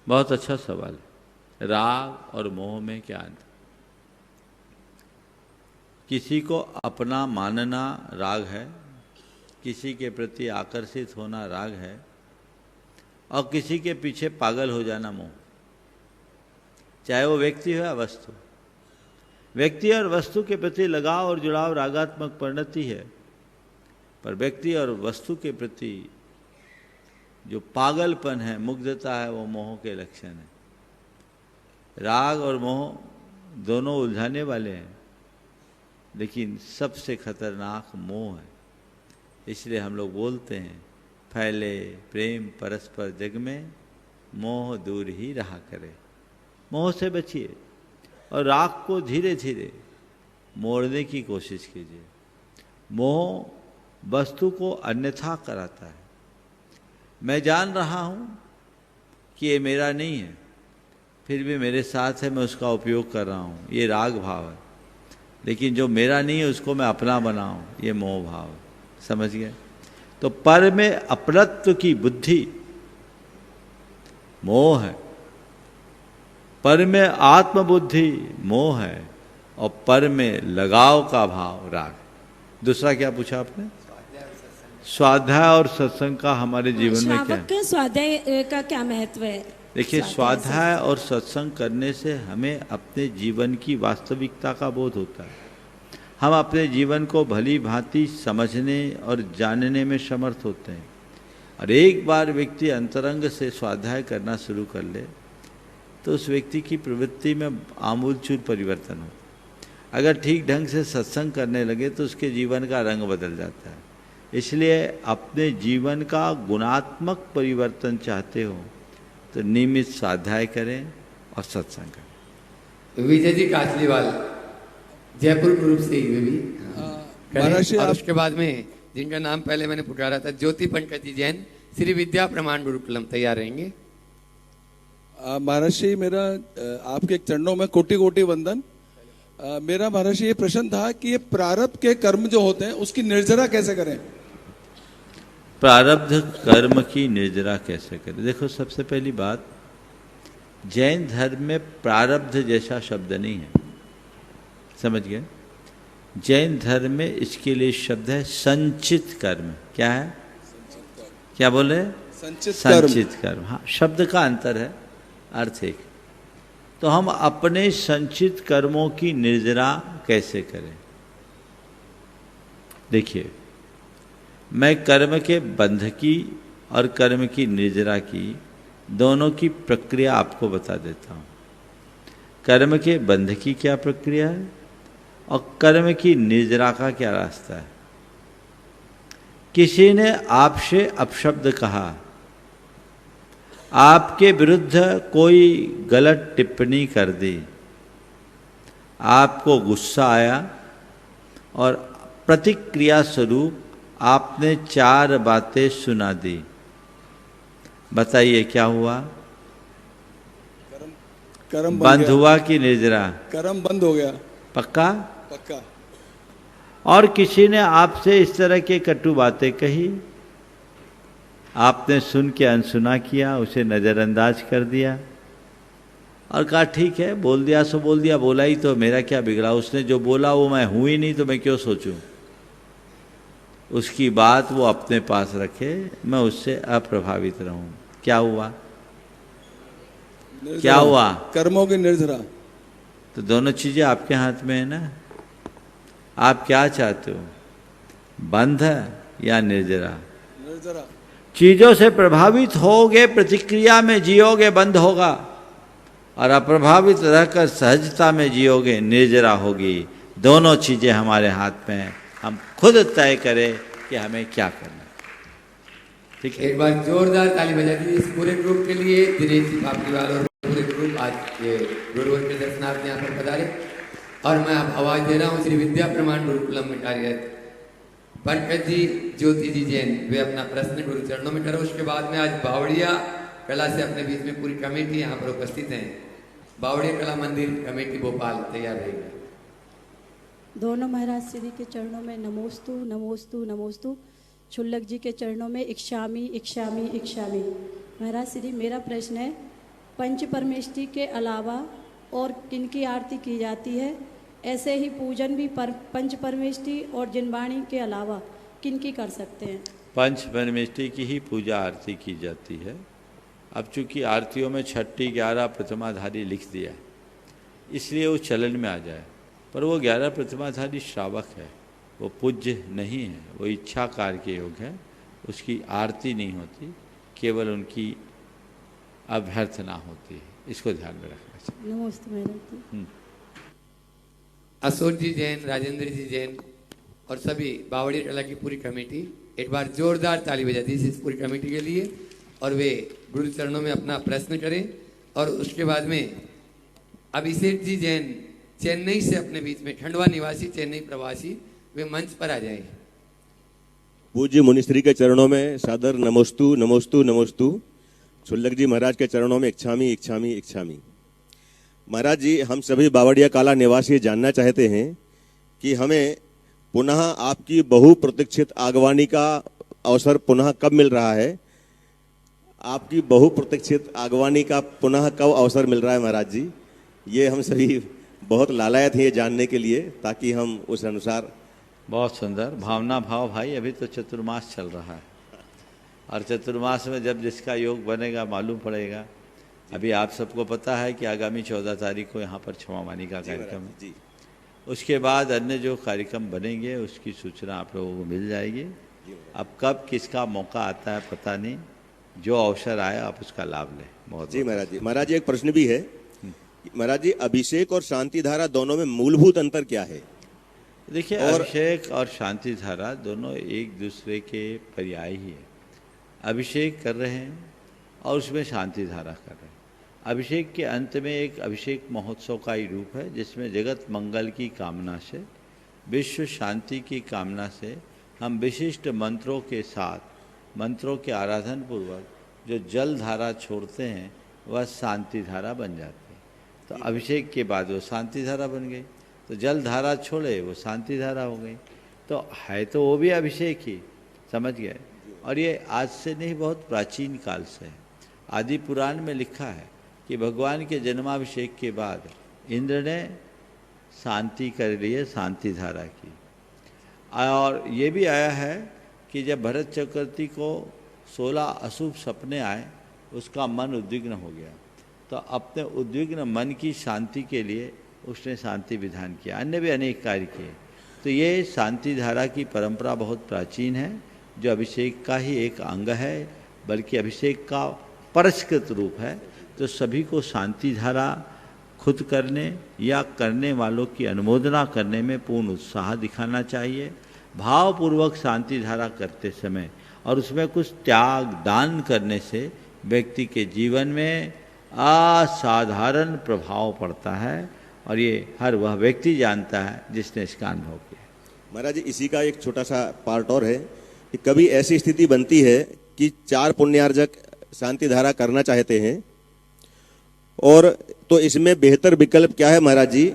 बहुत अच्छा सवाल है। राग और मोह में क्या अंतर? किसी को अपना मानना राग है, किसी के प्रति आकर्षित होना राग है, और किसी के पीछे पागल हो जाना मोह। चाहे वो व्यक्ति हो या वस्तु। व्यक्ति और वस्तु के प्रति लगाव और जुड़ाव रागात्मक परिणति है, पर व्यक्ति और वस्तु के प्रति जो पागलपन है, मुग्धता है, वो मोह के लक्षण है। राग और मोह दोनों उलझाने वाले हैं, लेकिन सबसे खतरनाक मोह है। इसलिए हम लोग बोलते हैं, फैले प्रेम परस्पर जग में, मोह दूर ही रहा करे। मोह से बचिए और राग को धीरे धीरे मोड़ने की कोशिश कीजिए। मोह वस्तु को अन्यथा कराता है। मैं जान रहा हूँ कि ये मेरा नहीं है, फिर भी मेरे साथ है, मैं उसका उपयोग कर रहा हूँ, ये राग भाव है। लेकिन जो मेरा नहीं है उसको मैं अपना बनाऊँ, ये मोह भाव है। समझ गए? तो पर में अपनत्व की बुद्धि मोह है, पर में आत्मबुद्धि मोह है, और पर में लगाव का भाव राग। दूसरा क्या पूछा आपने? स्वाध्याय और सत्संग का हमारे जीवन में क्या है? स्वाध्याय का क्या महत्व है? देखिए, स्वाध्याय और सत्संग करने से हमें अपने जीवन की वास्तविकता का बोध होता है। हम अपने जीवन को भली भांति समझने और जानने में समर्थ होते हैं। और एक बार व्यक्ति अंतरंग से स्वाध्याय करना शुरू कर ले तो उस व्यक्ति की प्रवृत्ति में आमूलचूल परिवर्तन हो। अगर ठीक ढंग से सत्संग करने लगे तो उसके जीवन का रंग बदल जाता है। इसलिए अपने जीवन का गुणात्मक परिवर्तन चाहते हो तो नियमित स्वाध्याय करें और सत्संग करें। विजय जी कासलीवाल जयपुर ग्रुप से ही वे भी करें। और उसके बाद में जिनका नाम पहले मैंने पुकारा था, ज्योति पंकज जी जैन, श्री विद्या प्रमाण गुरुकुलम, तैयार रहेंगे। महाराज जी, मेरा आपके चरणों में कोटि कोटि वंदन। मेरा महाराज जी ये प्रश्न था कि ये प्रारब्ध के कर्म जो होते हैं उसकी निर्जरा कैसे करें? प्रारब्ध कर्म की निर्जरा कैसे करें? देखो, सबसे पहली बात, जैन धर्म में प्रारब्ध जैसा शब्द नहीं है। समझ गए? जैन धर्म में इसके लिए शब्द है संचित कर्म। क्या है? क्या बोले? संचित कर्म। हाँ, शब्द का अंतर है, अर्थ एक। तो हम अपने संचित कर्मों की निर्जरा कैसे करें? देखिए, मैं कर्म के बंध की और कर्म की निर्जरा की दोनों की प्रक्रिया आपको बता देता हूँ। कर्म के बंध की क्या प्रक्रिया है और कर्म की निर्जरा का क्या रास्ता है। किसी ने आपसे अपशब्द कहा, आपके विरुद्ध कोई गलत टिप्पणी कर दी, आपको गुस्सा आया और प्रतिक्रिया स्वरूप आपने 4 बातें सुना दी। बताइए क्या हुआ? कर्म बंद हुआ कि निर्जरा? कर्म बंद हो गया। पक्का? पक्का। और किसी ने आपसे इस तरह के कटु बातें कही, आपने सुन के अनसुना किया, उसे नज़रअंदाज कर दिया और कहा ठीक है, बोल दिया सो बोल दिया, बोला ही तो, मेरा क्या बिगड़ा, उसने जो बोला वो मैं हूँ ही नहीं, तो मैं क्यों सोचूं। उसकी बात वो अपने पास रखे, मैं उससे अप्रभावित रहूं। क्या हुआ? क्या हुआ? कर्मों की निर्जरा। तो दोनों चीजें आपके हाथ में है ना। आप क्या चाहते हो, बंध या निर्जरा? निर्जरा। चीजों से प्रभावित होगे, प्रतिक्रिया में जियोगे, बंध होगा, और अप्रभावित रहकर सहजता में जियोगे, निर्जरा होगी। दोनों चीजें हमारे हाथ में हैं, हम खुद तय करें कि हमें क्या करना है। ठीक है? एक बार जोरदार ताली बजा दीजिए इस पूरे ग्रुप के लिए, दिनेश जी पापड़ीवाल और पूरे ग्रुप आज ये गुरुवर के दर्शनार्थ यहाँ पर पधारे और मैं अब आवाज दे रहा हूँ श्री विद्या प्रमाण गुरुकुलम में कार्यरत पंकज जी, ज्योति जी जैन, वे अपना प्रश्न गुरु चरणों में करो। उसके बाद में आज बावड़िया कला से अपने बीच में पूरी कमेटी यहाँ पर उपस्थित है। बावड़िया कला मंदिर कमेटी भोपाल तैयार रहेगी। दोनों महाराज श्री के चरणों में नमोस्तु नमोस्तु नमोस्तु। छुल्लक जी के चरणों में इक्षामी इक्षामी इक्षामी। महाराज श्री, मेरा प्रश्न है, पंच परमेष्टि के अलावा और किनकी आरती की जाती है? ऐसे ही पूजन भी पंच परमेष्टि और जिनवाणी के अलावा किनकी कर सकते हैं? पंच परमेष्टि की ही पूजा आरती की जाती है। अब चूंकि आरतियों में छठी 11 प्रतिमाधारी लिख दिया है, इसलिए वो चलन में आ जाए, पर वो 11 प्रतिमाधारी श्रावक है, वो पूज्य नहीं है, वो इच्छाकार के योग है, उसकी आरती नहीं होती, केवल उनकी अभ्यर्थना होती है। इसको ध्यान में रखना चाहिए। नमस्ते महाराज जी। अशोक जी जैन, राजेंद्र जी जैन और सभी बावड़िया कला की पूरी कमेटी एक बार जोरदार ताली बजा दी इस पूरी कमेटी के लिए और वे गुरु चरणों में अपना प्रश्न करें। और उसके बाद में अभिषेक जी जैन, चेन्नई से अपने बीच में, खंडवा निवासी चेन्नई प्रवासी, वे मंच पर आ जाएं। पूज्य मुनिश्री के चरणों में सादर नमोस्तु नमोस्तु नमोस्तु। छुल्लक जी महाराज के चरणों में इच्छामी इच्छामी इच्छामी। महाराज जी, हम सभी बावड़िया काला निवासी जानना चाहते हैं कि हमें पुनः आपकी बहुप्रतीक्षित आगवानी का अवसर पुनः कब मिल रहा है? आपकी बहुप्रतीक्षित आगवानी का पुनः कब अवसर मिल रहा है महाराज जी? ये हम सभी बहुत लालायत हैं ये जानने के लिए, ताकि हम उस अनुसार। बहुत सुंदर भावना भाव भाई। अभी तो चतुर्मास चल रहा है और चतुर्मास में जब जिसका योग बनेगा मालूम पड़ेगा। अभी आप सबको पता है कि आगामी 14 तारीख को यहाँ पर क्षमावानी का कार्यक्रम है जी। उसके बाद अन्य जो कार्यक्रम बनेंगे उसकी सूचना आप लोगों को मिल जाएगी। अब कब किसका मौका आता है पता नहीं, जो अवसर आए आप उसका लाभ लें। बहुत जी महाराज जी। महाराज जी, एक प्रश्न भी है महाराज जी, अभिषेक और शांति धारा दोनों में मूलभूत अंतर क्या है? देखिए, अभिषेक और शांति धारा दोनों एक दूसरे के पर्याय ही है। अभिषेक कर रहे हैं और उसमें शांति धारा कर रहे हैं। अभिषेक के अंत में एक अभिषेक महोत्सव का ही रूप है, जिसमें जगत मंगल की कामना से, विश्व शांति की कामना से हम विशिष्ट मंत्रों के साथ, मंत्रों के आराधन पूर्वक जो जल धारा छोड़ते हैं वह शांति धारा बन जाती है। तो अभिषेक के बाद वो शांति धारा बन गई, तो जल धारा छोड़े वो शांति धारा हो गई। तो है तो वो भी अभिषेक ही, समझ गए। और ये आज से नहीं, बहुत प्राचीन काल से है। आदि पुराण में लिखा है कि भगवान के जन्माभिषेक के बाद इंद्र ने शांति कर ली है, शांति धारा की। और ये भी आया है कि जब भरत चक्रवर्ती को 16 अशुभ सपने आए, उसका मन उद्विग्न हो गया, तो अपने उद्विग्न मन की शांति के लिए उसने शांति विधान किया। अन्य भी अनेक कार्य किए। तो ये शांति धारा की परंपरा बहुत प्राचीन है, जो अभिषेक का ही एक अंग है, बल्कि अभिषेक का परस्कृत रूप है। तो सभी को शांति धारा खुद करने या करने वालों की अनुमोदना करने में पूर्ण उत्साह दिखाना चाहिए। भावपूर्वक शांति धारा करते समय और उसमें कुछ त्याग दान करने से व्यक्ति के जीवन में असाधारण प्रभाव पड़ता है, और ये हर वह व्यक्ति जानता है जिसने इसका अनुभव किया। महाराज जी, इसी का एक छोटा सा पार्ट और है कि कभी ऐसी स्थिति बनती है कि 4 पुण्यार्जक शांति धारा करना चाहते हैं, और तो इसमें बेहतर विकल्प क्या है महाराज जी?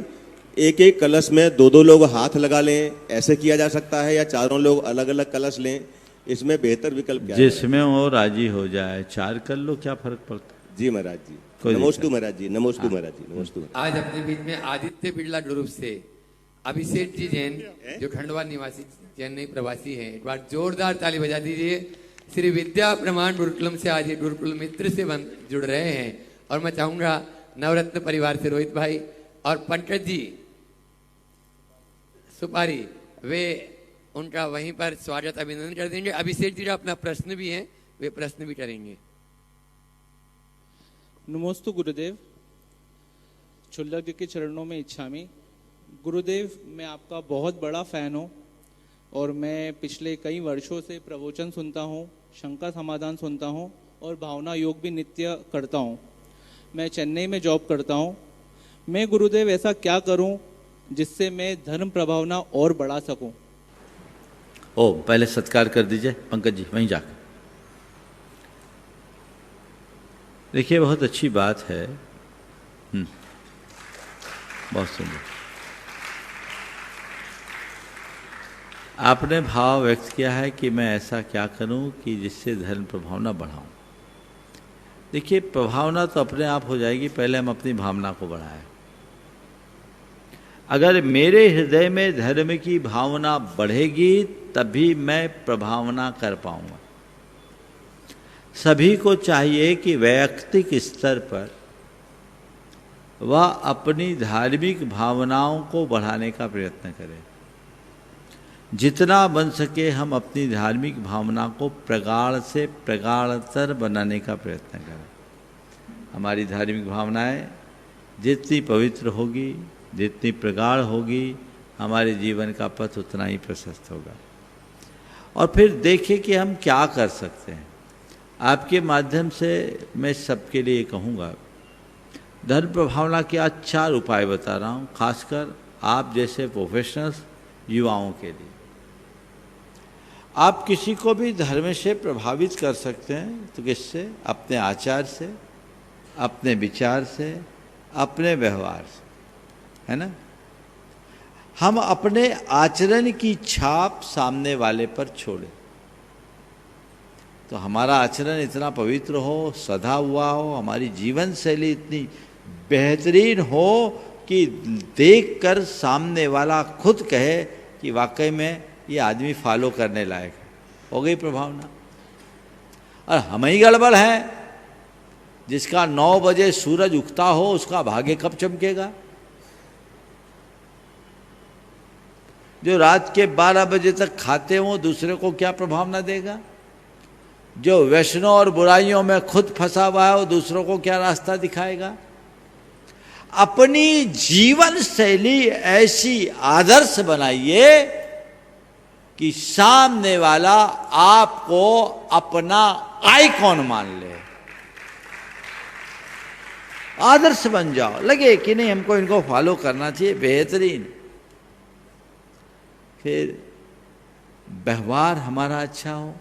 एक एक कलश में 2-2 लोग हाथ लगा लें, ऐसे किया जा सकता है, या चारों लोग अलग अलग कलश लें? इसमें बेहतर विकल्प क्या है? जिसमें वो राजी हो जाए, 4 कर लो, क्या फर्क पड़ता है? जी महाराज जी। नमोस्तु महाराज जी। नमोस्तु महाराज जी। नमोस्तु। आज अपने बीच में आदित्य बिरला ग्रुप से अभिषेक जी जैन, जो खंडवा निवासी चेन्नई प्रवासी हैं, एक बार जोरदार ताली बजा दीजिए। श्री विद्या प्रमाण गुरुकुलम से आज ये गुरुकुल मित्र से जुड़ रहे हैं। और मैं चाहूंगा नवरत्न परिवार से रोहित भाई और पंकज जी सुपारी, वे उनका वहीं पर स्वागत अभिनंदन कर देंगे। अभिषेक जी का अपना प्रश्न भी है, वे प्रश्न भी करेंगे। नमोस्तु गुरुदेव। छुल्लक जी के चरणों में इच्छामी। गुरुदेव, मैं आपका बहुत बड़ा फ़ैन हूँ और मैं पिछले कई वर्षों से प्रवचन सुनता हूँ, शंका समाधान सुनता हूँ और भावना योग भी नित्य करता हूँ। मैं चेन्नई में जॉब करता हूँ। मैं गुरुदेव ऐसा क्या करूँ जिससे मैं धर्म प्रभावना और बढ़ा सकूँ? ओ, पहले सत्कार कर दीजिए पंकज जी, वहीं जाकर। देखिए, बहुत अच्छी बात है। बहुत सुंदर। आपने भाव व्यक्त किया है कि मैं ऐसा क्या करूं कि जिससे धर्म प्रभावना बढ़ाऊं। देखिए, प्रभावना तो अपने आप हो जाएगी, पहले हम अपनी भावना को बढ़ाएं। अगर मेरे हृदय में धर्म की भावना बढ़ेगी तभी मैं प्रभावना कर पाऊंगा। सभी को चाहिए कि वैयक्तिक स्तर पर वह अपनी धार्मिक भावनाओं को बढ़ाने का प्रयत्न करें। जितना बन सके हम अपनी धार्मिक भावना को प्रगाढ़ से प्रगाढ़तर बनाने का प्रयत्न करें। हमारी धार्मिक भावनाएं जितनी पवित्र होगी, जितनी प्रगाढ़ होगी, हमारे जीवन का पथ उतना ही प्रशस्त होगा। और फिर देखें कि हम क्या कर सकते हैं। आपके माध्यम से मैं सबके लिए कहूँगा, धर्म प्रभावना के आज 4 उपाय बता रहा हूँ, खासकर आप जैसे प्रोफेशनल्स, युवाओं के लिए। आप किसी को भी धर्म से प्रभावित कर सकते हैं, तो किससे? अपने आचार से, अपने विचार से, अपने व्यवहार से, है ना। हम अपने आचरण की छाप सामने वाले पर छोड़ें, तो हमारा आचरण इतना पवित्र हो, सधा हुआ हो, हमारी जीवन शैली इतनी बेहतरीन हो कि देखकर सामने वाला खुद कहे कि वाकई में ये आदमी फॉलो करने लायक है। हो गई प्रभावना। और हम ही गड़बड़ है। जिसका 9 बजे सूरज उगता हो उसका भाग्य कब चमकेगा? जो रात के 12 बजे तक खाते हो दूसरे को क्या प्रभावना देगा? जो वैष्णव और बुराइयों में खुद फंसा हुआ है वो दूसरों को क्या रास्ता दिखाएगा? अपनी जीवन शैली ऐसी आदर्श बनाइए कि सामने वाला आपको अपना आइकॉन मान ले। आदर्श बन जाओ, लगे कि नहीं हमको इनको फॉलो करना चाहिए, बेहतरीन। फिर व्यवहार हमारा अच्छा हो,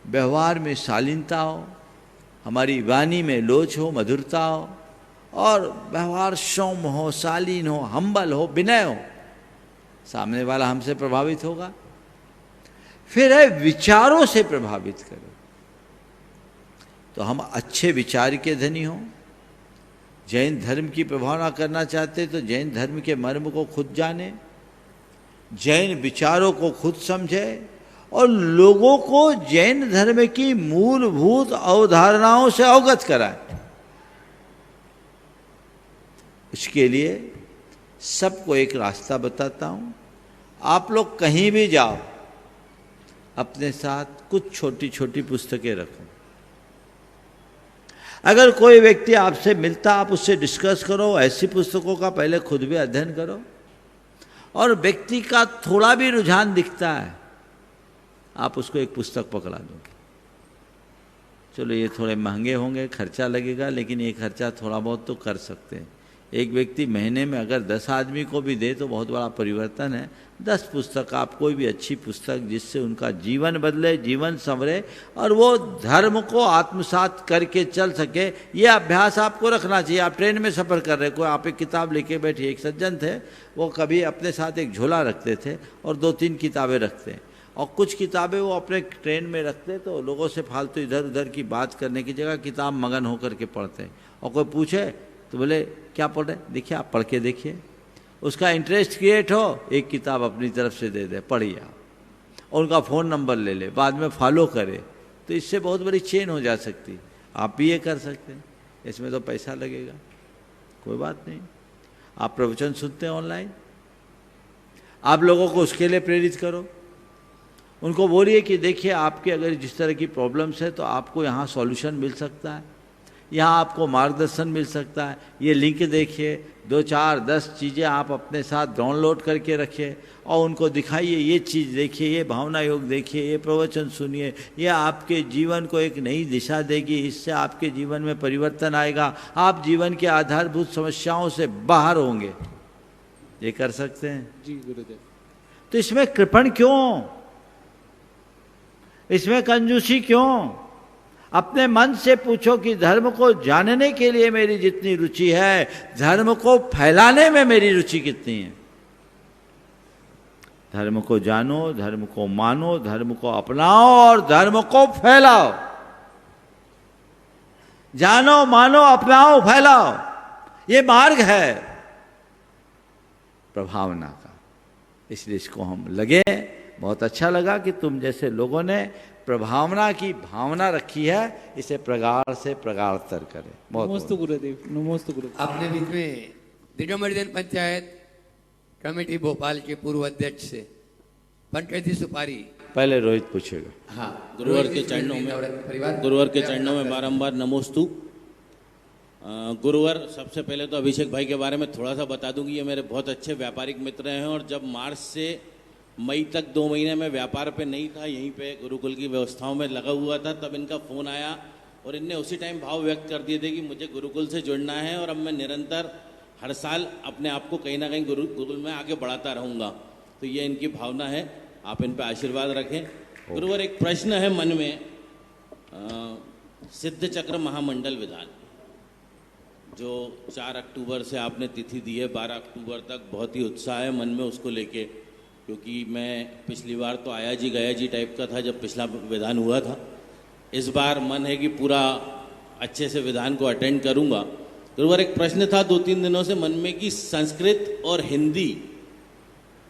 व्यवहार में शालीनता हो, हमारी वाणी में लोच हो, मधुरता हो, और व्यवहार सौम्य हो, शालीन हो, हम्बल हो, विनय हो, सामने वाला हमसे प्रभावित होगा। फिर है विचारों से प्रभावित करो, तो हम अच्छे विचार के धनी हों। जैन धर्म की प्रभावना करना चाहते तो जैन धर्म के मर्म को खुद जाने, जैन विचारों को खुद समझे और लोगों को जैन धर्म की मूलभूत अवधारणाओं से अवगत कराए। इसके लिए सबको एक रास्ता बताता हूं। आप लोग कहीं भी जाओ, अपने साथ कुछ छोटी छोटी पुस्तकें रखो। अगर कोई व्यक्ति आपसे मिलता, आप उससे डिस्कस करो, ऐसी पुस्तकों का पहले खुद भी अध्ययन करो। और व्यक्ति का थोड़ा भी रुझान दिखता है, आप उसको एक पुस्तक पकड़ा दो। चलो ये थोड़े महंगे होंगे, खर्चा लगेगा, लेकिन ये खर्चा थोड़ा बहुत तो कर सकते हैं। एक व्यक्ति महीने में अगर 10 आदमी को भी दे तो बहुत बड़ा परिवर्तन है। 10 पुस्तक, आप कोई भी अच्छी पुस्तक जिससे उनका जीवन बदले, जीवन संवरे और वो धर्म को आत्मसात करके चल सके, ये अभ्यास आपको रखना चाहिए। आप ट्रेन में सफ़र कर रहे, कोई आप एक किताब लेके बैठिए। एक सज्जन थे, वो कभी अपने साथ एक झोला रखते थे और 2-3 किताबें रखते, और कुछ किताबें वो अपने ट्रेन में रखते, तो लोगों से फालतू इधर उधर की बात करने की जगह किताब मगन होकर के पढ़ते। और कोई पूछे तो बोले क्या पढ़ रहे, देखिए आप पढ़ के देखिए। उसका इंटरेस्ट क्रिएट हो, एक किताब अपनी तरफ से दे दे, पढ़िए आप, और उनका फ़ोन नंबर ले ले, बाद में फॉलो करे, तो इससे बहुत बड़ी चेन हो जा सकती। आप भी ये कर सकते हैं। इसमें तो पैसा लगेगा, कोई बात नहीं। आप प्रवचन सुनते हैं ऑनलाइन, आप लोगों को उसके लिए प्रेरित करो। उनको बोलिए कि देखिए आपके अगर जिस तरह की प्रॉब्लम्स है तो आपको यहाँ सॉल्यूशन मिल सकता है। यहाँ आपको मार्गदर्शन मिल सकता है। ये लिंक देखिए, 2, 4, 10 चीज़ें आप अपने साथ डाउनलोड करके रखिए और उनको दिखाइए, ये चीज़ देखिए, ये भावना योग देखिए, ये प्रवचन सुनिए, ये आपके जीवन को एक नई दिशा देगी। इससे आपके जीवन में परिवर्तन आएगा, आप जीवन के आधारभूत समस्याओं से बाहर होंगे। ये कर सकते हैं जी गुरुदेव। तो इसमें कृपण क्यों, इसमें कंजूसी क्यों? अपने मन से पूछो कि धर्म को जानने के लिए मेरी जितनी रुचि है, धर्म को फैलाने में मेरी रुचि कितनी है। धर्म को जानो, धर्म को मानो, धर्म को अपनाओ और धर्म को फैलाओ। जानो, मानो, अपनाओ, फैलाओ, ये मार्ग है प्रभावना का। इसलिए इसको हम लगे। बहुत अच्छा लगा कि तुम जैसे लोगों ने प्रभावना की भावना रखी है, इसे प्रगाढ़ से प्रगाढ़तर करें। नमोस्तु गुरुदेव, नमोस्तु गुरुदेव। अपने बीच में दिगंबर जन पंचायत कमेटी भोपाल के पूर्व अध्यक्ष से पंकज जी सुपारी। पहले रोहित पूछेगा। हाँ, गुरुवर के चरणों में बारंबार नमोस्तु। गुरुवर, सबसे पहले तो अभिषेक भाई के बारे में थोड़ा सा बता दूंगी। ये मेरे बहुत अच्छे व्यापारिक मित्र हैं और जब मार्च से मई तक 2 महीने में व्यापार पे नहीं था, यहीं पे गुरुकुल की व्यवस्थाओं में लगा हुआ था, तब इनका फ़ोन आया और इनने उसी टाइम भाव व्यक्त कर दिए थे कि मुझे गुरुकुल से जुड़ना है और अब मैं निरंतर हर साल अपने आप को कहीं ना कहीं गुरुकुल में आगे बढ़ाता रहूँगा। तो ये इनकी भावना है, आप इन पर आशीर्वाद रखें। गुरुवर, एक प्रश्न है मन में, सिद्ध चक्र महामंडल विधान जो 4 अक्टूबर से आपने तिथि दी है, 12 अक्टूबर तक, बहुत ही उत्साह है मन में उसको लेके, क्योंकि मैं पिछली बार तो आया जी गया जी टाइप का था जब पिछला विधान हुआ था। इस बार मन है कि पूरा अच्छे से विधान को अटेंड करूंगा। गुरुवार, एक प्रश्न था 2-3 दिनों से मन में कि संस्कृत और हिंदी,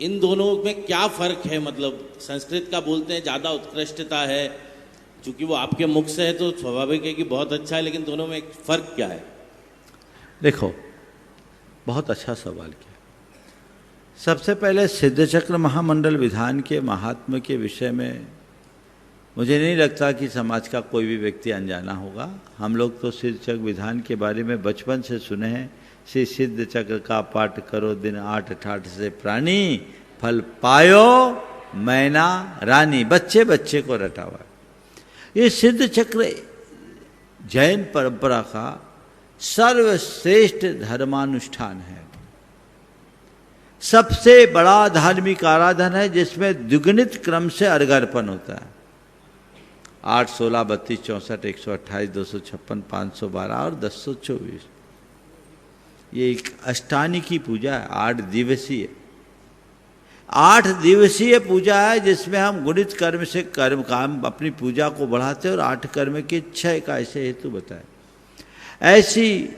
इन दोनों में क्या फ़र्क है? मतलब संस्कृत का बोलते हैं ज़्यादा उत्कृष्टता है, चूँकि वो आपके मुख से है तो स्वाभाविक है कि बहुत अच्छा है, लेकिन दोनों में एक फ़र्क क्या है? देखो, बहुत अच्छा सवाल किया। सबसे पहले सिद्ध चक्र महामंडल विधान के महात्म्य के विषय में मुझे नहीं लगता कि समाज का कोई भी व्यक्ति अनजाना होगा। हम लोग तो सिद्ध चक्र विधान के बारे में बचपन से सुने हैं। श्री सिद्ध चक्र का पाठ करो दिन 8 ठाठ से प्राणी, फल पायो मैना रानी। बच्चे बच्चे को रटा हुआ है। ये सिद्ध चक्र जैन परंपरा का सर्वश्रेष्ठ धर्मानुष्ठान है, सबसे बड़ा धार्मिक आराधन है जिसमें द्विगुणित क्रम से अर्घार्पण होता है। 8, 16, 32, 64, 128, 256, 512 और 1024। ये एक अष्टानी की पूजा है, 8 दिवसीय। 8 दिवसीय पूजा है जिसमें हम गुणित कर्म से काम अपनी पूजा को बढ़ाते हैं और 8 कर्म के क्षय का ऐसे हेतु बताए। ऐसी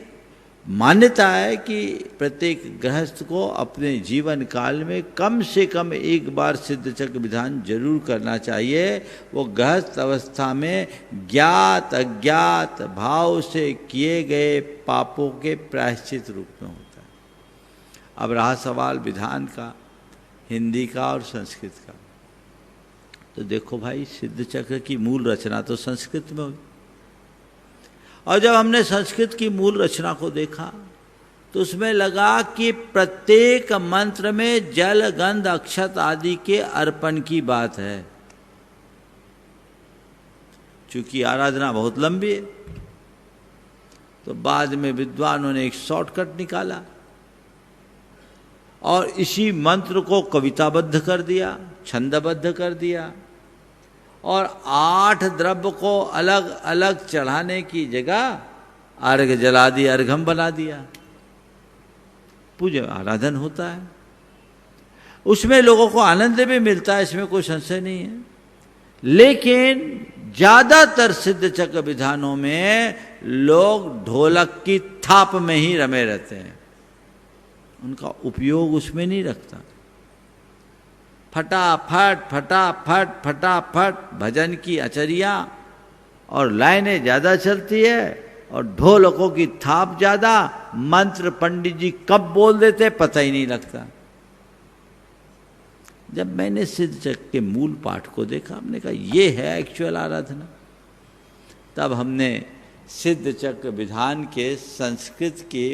मान्यता है कि प्रत्येक गृहस्थ को अपने जीवन काल में कम से कम एक बार सिद्ध चक्र विधान जरूर करना चाहिए। वो गृहस्थ अवस्था में ज्ञात अज्ञात भाव से किए गए पापों के प्रायश्चित रूप में होता है। अब रहा सवाल विधान का, हिंदी का और संस्कृत का। तो देखो भाई, सिद्ध चक्र की मूल रचना तो संस्कृत में हुई और जब हमने संस्कृत की मूल रचना को देखा तो उसमें लगा कि प्रत्येक मंत्र में जल गंध अक्षत आदि के अर्पण की बात है। चूंकि आराधना बहुत लंबी है तो बाद में विद्वानों ने एक शॉर्टकट निकाला और इसी मंत्र को कविताबद्ध कर दिया, छंदबद्ध कर दिया और 8 द्रव्य को अलग अलग चढ़ाने की जगह अर्घ जला दिया, अर्घम बना दिया। पूजा आराधन होता है, उसमें लोगों को आनंद भी मिलता है, इसमें कोई संशय नहीं है। लेकिन ज्यादातर सिद्ध चक्र विधानों में लोग ढोलक की थाप में ही रमे रहते हैं, उनका उपयोग उसमें नहीं रखता। फटाफट फटाफट फटाफट भजन की अचरियाँ और लाइनें ज़्यादा चलती है और ढोलकों की थाप ज़्यादा। मंत्र पंडित जी कब बोल देते पता ही नहीं लगता। जब मैंने सिद्ध चक्र के मूल पाठ को देखा, हमने कहा ये है एक्चुअल आराधना। तब हमने सिद्ध चक्र विधान के संस्कृत की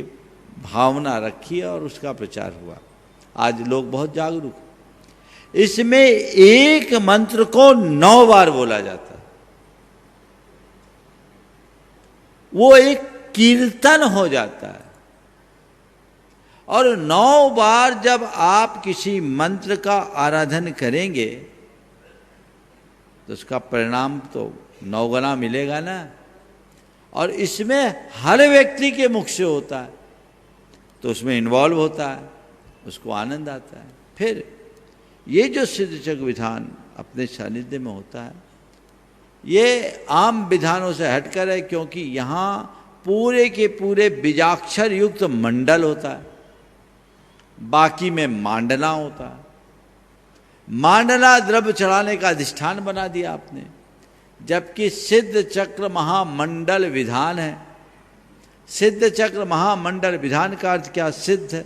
भावना रखी और उसका प्रचार हुआ। आज लोग बहुत जागरूक। इसमें एक मंत्र को 9 बार बोला जाता है। वो एक कीर्तन हो जाता है। और 9 बार जब आप किसी मंत्र का आराधन करेंगे तो उसका परिणाम तो 9 गुना मिलेगा ना। और इसमें हर व्यक्ति के मुख से होता है तो उसमें इन्वॉल्व होता है, उसको आनंद आता है। फिर ये जो सिद्ध चक्र विधान अपने सानिध्य में होता है, ये आम विधानों से हटकर है, क्योंकि यहाँ पूरे के पूरे बीजाक्षर युक्त मंडल होता है, बाकी में मांडना होता है। मांडना द्रव्य चढ़ाने का अधिष्ठान बना दिया आपने, जबकि सिद्ध चक्र महामंडल विधान है। सिद्ध चक्र महामंडल विधान का अर्थ क्या? सिद्ध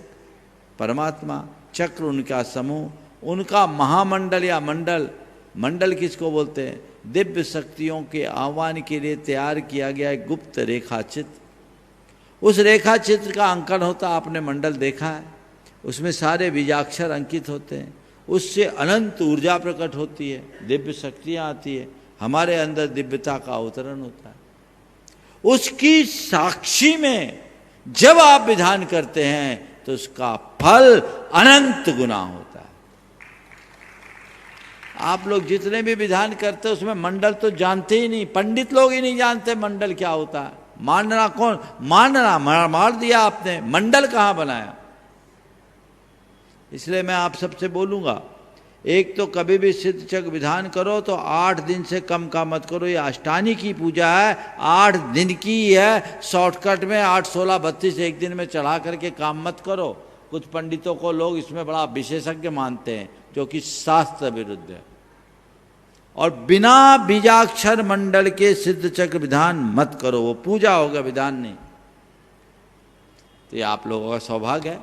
परमात्मा, चक्र उनका समूह, उनका महामंडल या मंडल। मंडल किसको बोलते हैं? दिव्य शक्तियों के आह्वान के लिए तैयार किया गया एक गुप्त रेखा चित्र। उस रेखा चित्र का अंकन होता, आपने मंडल देखा है, उसमें सारे बीजाक्षर अंकित होते हैं। उससे अनंत ऊर्जा प्रकट होती है, दिव्य शक्तियाँ आती है, हमारे अंदर दिव्यता का अवतरण होता है। उसकी साक्षी में जब आप विधान करते हैं तो उसका फल अनंत गुना होता है। आप लोग जितने भी विधान करते हैं उसमें मंडल तो जानते ही नहीं, पंडित लोग ही नहीं जानते मंडल क्या होता है। मांडना कौन? मांडना मार दिया आपने, मंडल कहाँ बनाया? इसलिए मैं आप सबसे बोलूँगा, एक तो कभी भी सिद्ध चक्र विधान करो तो 8 दिन से कम का मत करो। ये अष्टानी की पूजा है, 8 दिन की है। शॉर्टकट में 8, 16, 32 एक दिन में चढ़ा करके काम मत करो। कुछ पंडितों को लोग इसमें बड़ा विशेषज्ञ मानते हैं, जो कि शास्त्र विरुद्ध है। और बिना बीजाक्षर मंडल के सिद्ध चक्र विधान मत करो, वो पूजा होगा, विधान नहीं। तो ये आप लोगों का सौभाग्य है,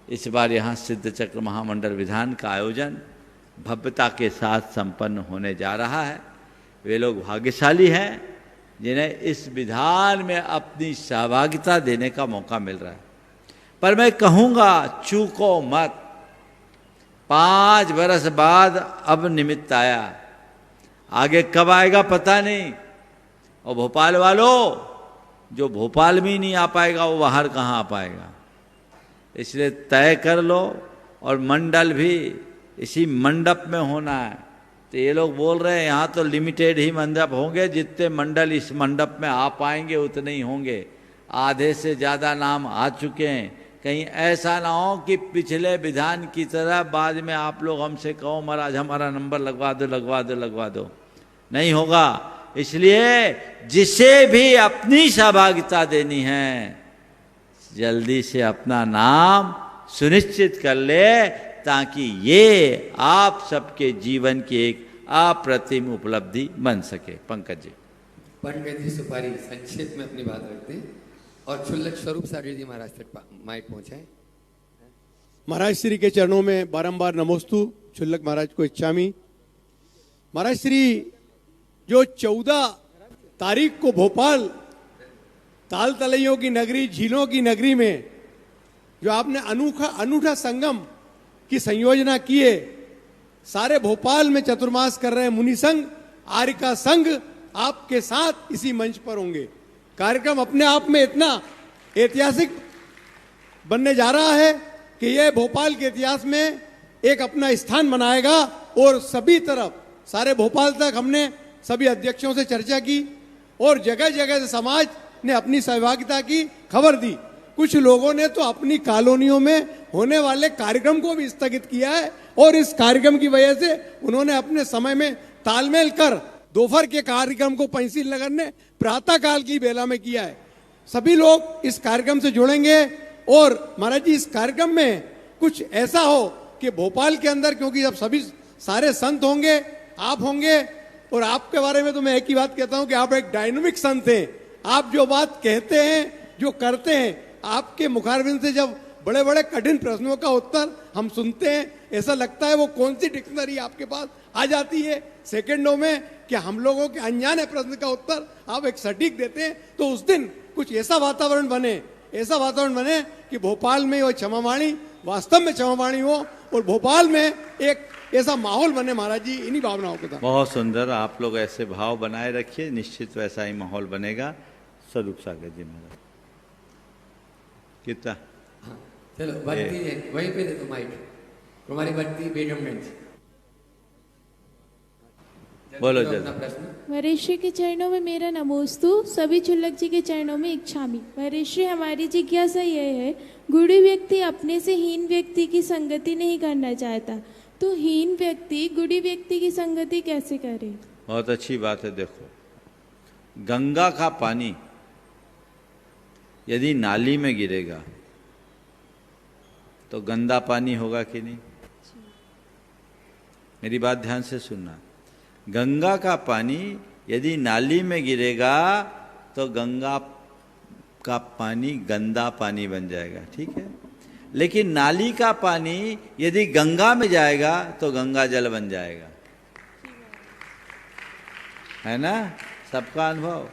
इस बार यहाँ सिद्ध चक्र महामंडल विधान का आयोजन भव्यता के साथ संपन्न होने जा रहा है। वे लोग भाग्यशाली हैं जिन्हें इस विधान में अपनी सहभागिता देने का मौका मिल रहा है। पर मैं कहूँगा, चूको मत। 5 बरस बाद अब निमित्त आया, आगे कब आएगा पता नहीं। और भोपाल वालों, जो भोपाल में ही नहीं आ पाएगा वो बाहर कहाँ आ पाएगा। इसलिए तय कर लो। और मंडल भी इसी मंडप में होना है। तो ये लोग बोल रहे हैं यहाँ तो लिमिटेड ही मंडप होंगे, जितने मंडल इस मंडप में आ पाएंगे उतने ही होंगे। आधे से ज़्यादा नाम आ चुके हैं। कहीं ऐसा ना हो कि पिछले विधान की तरह बाद में आप लोग हमसे कहो महाराज हमारा नंबर लगवा दो लगवा दो लगवा दो। नहीं होगा। इसलिए जिसे भी अपनी सहभागिता देनी है, जल्दी से अपना नाम सुनिश्चित कर ले, ताकि ये आप सबके जीवन की एक अप्रतिम उपलब्धि बन सके। पंकज जी। पंकज जी सुपारी संक्षेप में अपनी बात रखते हैं और क्षुल्लक स्वरूप सागर जी महाराज तक माइक पहुंचाए। महाराज श्री के चरणों में बारंबार नमोस्तु। क्षुल्लक महाराज को इच्छामी। महाराज श्री जो 14 तारीख को भोपाल ताल तलैयों की नगरी, झीलों की नगरी में जो आपने अनूठा संगम की संयोजना की है, सारे भोपाल में चतुर्मास कर रहे मुनि संघ, आर्य का संघ आपके साथ इसी मंच पर होंगे। कार्यक्रम अपने आप में इतना ऐतिहासिक बनने जा रहा है कि यह भोपाल के इतिहास में एक अपना स्थान बनाएगा। और सभी तरफ सारे भोपाल तक हमने सभी अध्यक्षों से चर्चा की और जगह जगह से समाज ने अपनी सहभागिता की खबर दी। कुछ लोगों ने तो अपनी कॉलोनियों में होने वाले कार्यक्रम को भी स्थगित किया है और इस कार्यक्रम की वजह से उन्होंने अपने समय में तालमेल कर दोपहर के कार्यक्रम को पंसील नगर ने प्रातः काल की बेला में किया है। सभी लोग इस कार्यक्रम से जुड़ेंगे और महाराज जी इस कार्यक्रम में कुछ ऐसा हो कि भोपाल के अंदर, क्योंकि जब सभी सारे संत होंगे, आप होंगे, और आपके बारे में तो मैं एक ही बात कहता हूं कि आप एक डायनामिक संत हैं। आप जो बात कहते हैं, जो करते हैं, आपके मुखारबिंद से जब बड़े बड़े कठिन प्रश्नों का उत्तर हम सुनते हैं, ऐसा लगता है वो कौन सी डिक्शनरी आपके पास आ जाती है सेकंडों में कि हम लोगों के अनजाने प्रश्न का उत्तर आप एक सटीक देते हैं। तो उस दिन कुछ ऐसा वातावरण बने कि भोपाल में वो क्षमावाणी वास्तव में क्षमावाणी हो और भोपाल में एक ऐसा माहौल बने महाराज जी, इन्हीं भावनाओं के साथ। बहुत सुंदर, आप लोग ऐसे भाव बनाए रखिए, निश्चित वैसा ही माहौल बनेगा। स्वरूप सागर जी महाराज कितना चलो बत्ती है वहीं पे दे दो माइक, तुम्हारी बत्ती बेगमगंज। बोलो अपना जल्दी। प्रश्न। महर्षि के चरणों में मेरा नमोस्तु, सभी क्षुल्लक जी के चरणों में इच्छामि। महर्षि, हमारी जिज्ञासा यह है, गुणी व्यक्ति अपने से हीन व्यक्ति की संगति नहीं करना चाहता, तो हीन व्यक्ति गुणी व्यक्ति की संगति कैसे करे? बहुत अच्छी बात है। देखो, गंगा का पानी यदि नाली में गिरेगा तो गंदा पानी होगा कि नहीं? मेरी बात ध्यान से सुनना। गंगा का पानी यदि नाली में गिरेगा तो गंगा का पानी गंदा पानी बन जाएगा, ठीक है। लेकिन नाली का पानी यदि गंगा में जाएगा तो गंगा जल बन जाएगा, है ना? सबका अनुभव।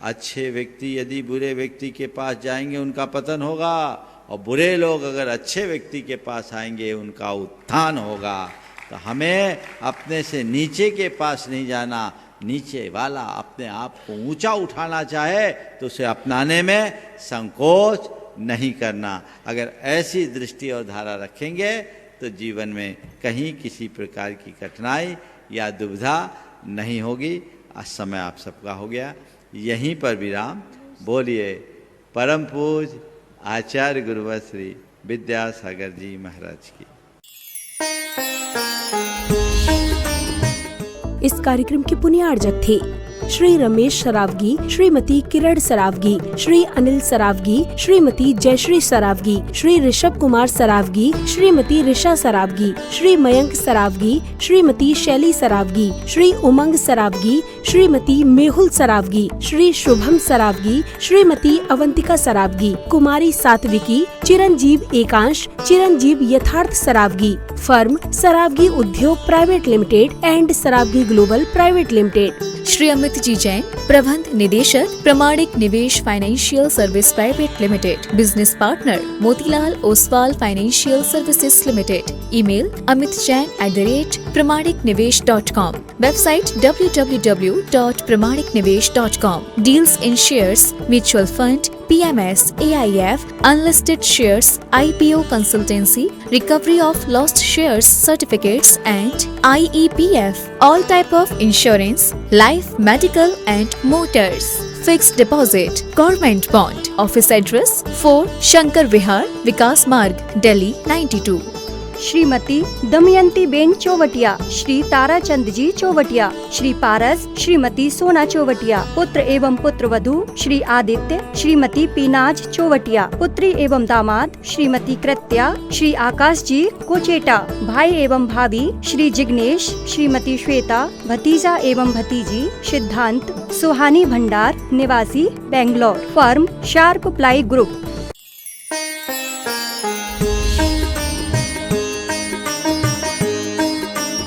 अच्छे व्यक्ति यदि बुरे व्यक्ति के पास जाएंगे उनका पतन होगा, और बुरे लोग अगर अच्छे व्यक्ति के पास आएंगे उनका उत्थान होगा। तो हमें अपने से नीचे के पास नहीं जाना, नीचे वाला अपने आप को ऊंचा उठाना चाहे तो उसे अपनाने में संकोच नहीं करना। अगर ऐसी दृष्टि और धारा रखेंगे तो जीवन में कहीं किसी प्रकार की कठिनाई या दुविधा नहीं होगी। आज समय आप सबका हो गया, यहीं पर विराम। बोलिए परम पूज आचार्य गुरुवर श्री विद्यासागर जी महाराज की। इस कार्यक्रम के पुण्यार्जक थे श्री रमेश सरावगी, श्रीमती किरण सरावगी, श्री अनिल सरावगी, श्रीमती जयश्री सरावगी, श्री ऋषभ कुमार सरावगी, श्रीमती ऋषा सरावगी, श्री मयंक सरावगी, श्रीमती शैली सरावगी, श्री उमंग सरावगी, श्रीमती मेहुल सरावगी, श्री शुभम सरावगी, श्रीमती अवंतिका सरावगी, कुमारी सात्विकी, चिरंजीव एकांश, चिरंजीव यथार्थ Saraogi, firm Sarawagi Udyog private limited and Sarawagi global private limited. Shri Amit ji Jain, प्रबंध निदेशक, Pramanik Nivesh financial service private limited, business partner Motilal Oswal financial services limited. Email amitjain@pramaniknivesh.com, website www.pramaniknivesh.com। Deals in shares, mutual fund, PMS, AIF, unlisted shares, IPO consultancy, recovery of lost shares certificates and IEPF, all type of insurance, life, medical and motors, fixed deposit, government bond, office address 4 Shankar Vihar, Vikas Marg, Delhi 92। Shrimati Damayanti Ben Chauvatiya, Shri Tarachand ji Chauvatiya, Shri Paras, Shrimati Sona Chauvatiya, पुत्र एवं पुत्र वधू श्री आदित्य, श्रीमती पीनाज चौवटिया, पुत्री एवं दामाद श्रीमती कृत्या, श्री आकाश जी कोचेटा, भाई एवं भाभी श्री जिग्नेश, श्रीमती श्वेता, भतीजा एवं भतीजी सिद्धांत, सुहानी भंडार निवासी Bangalore. Firm sharp ply group.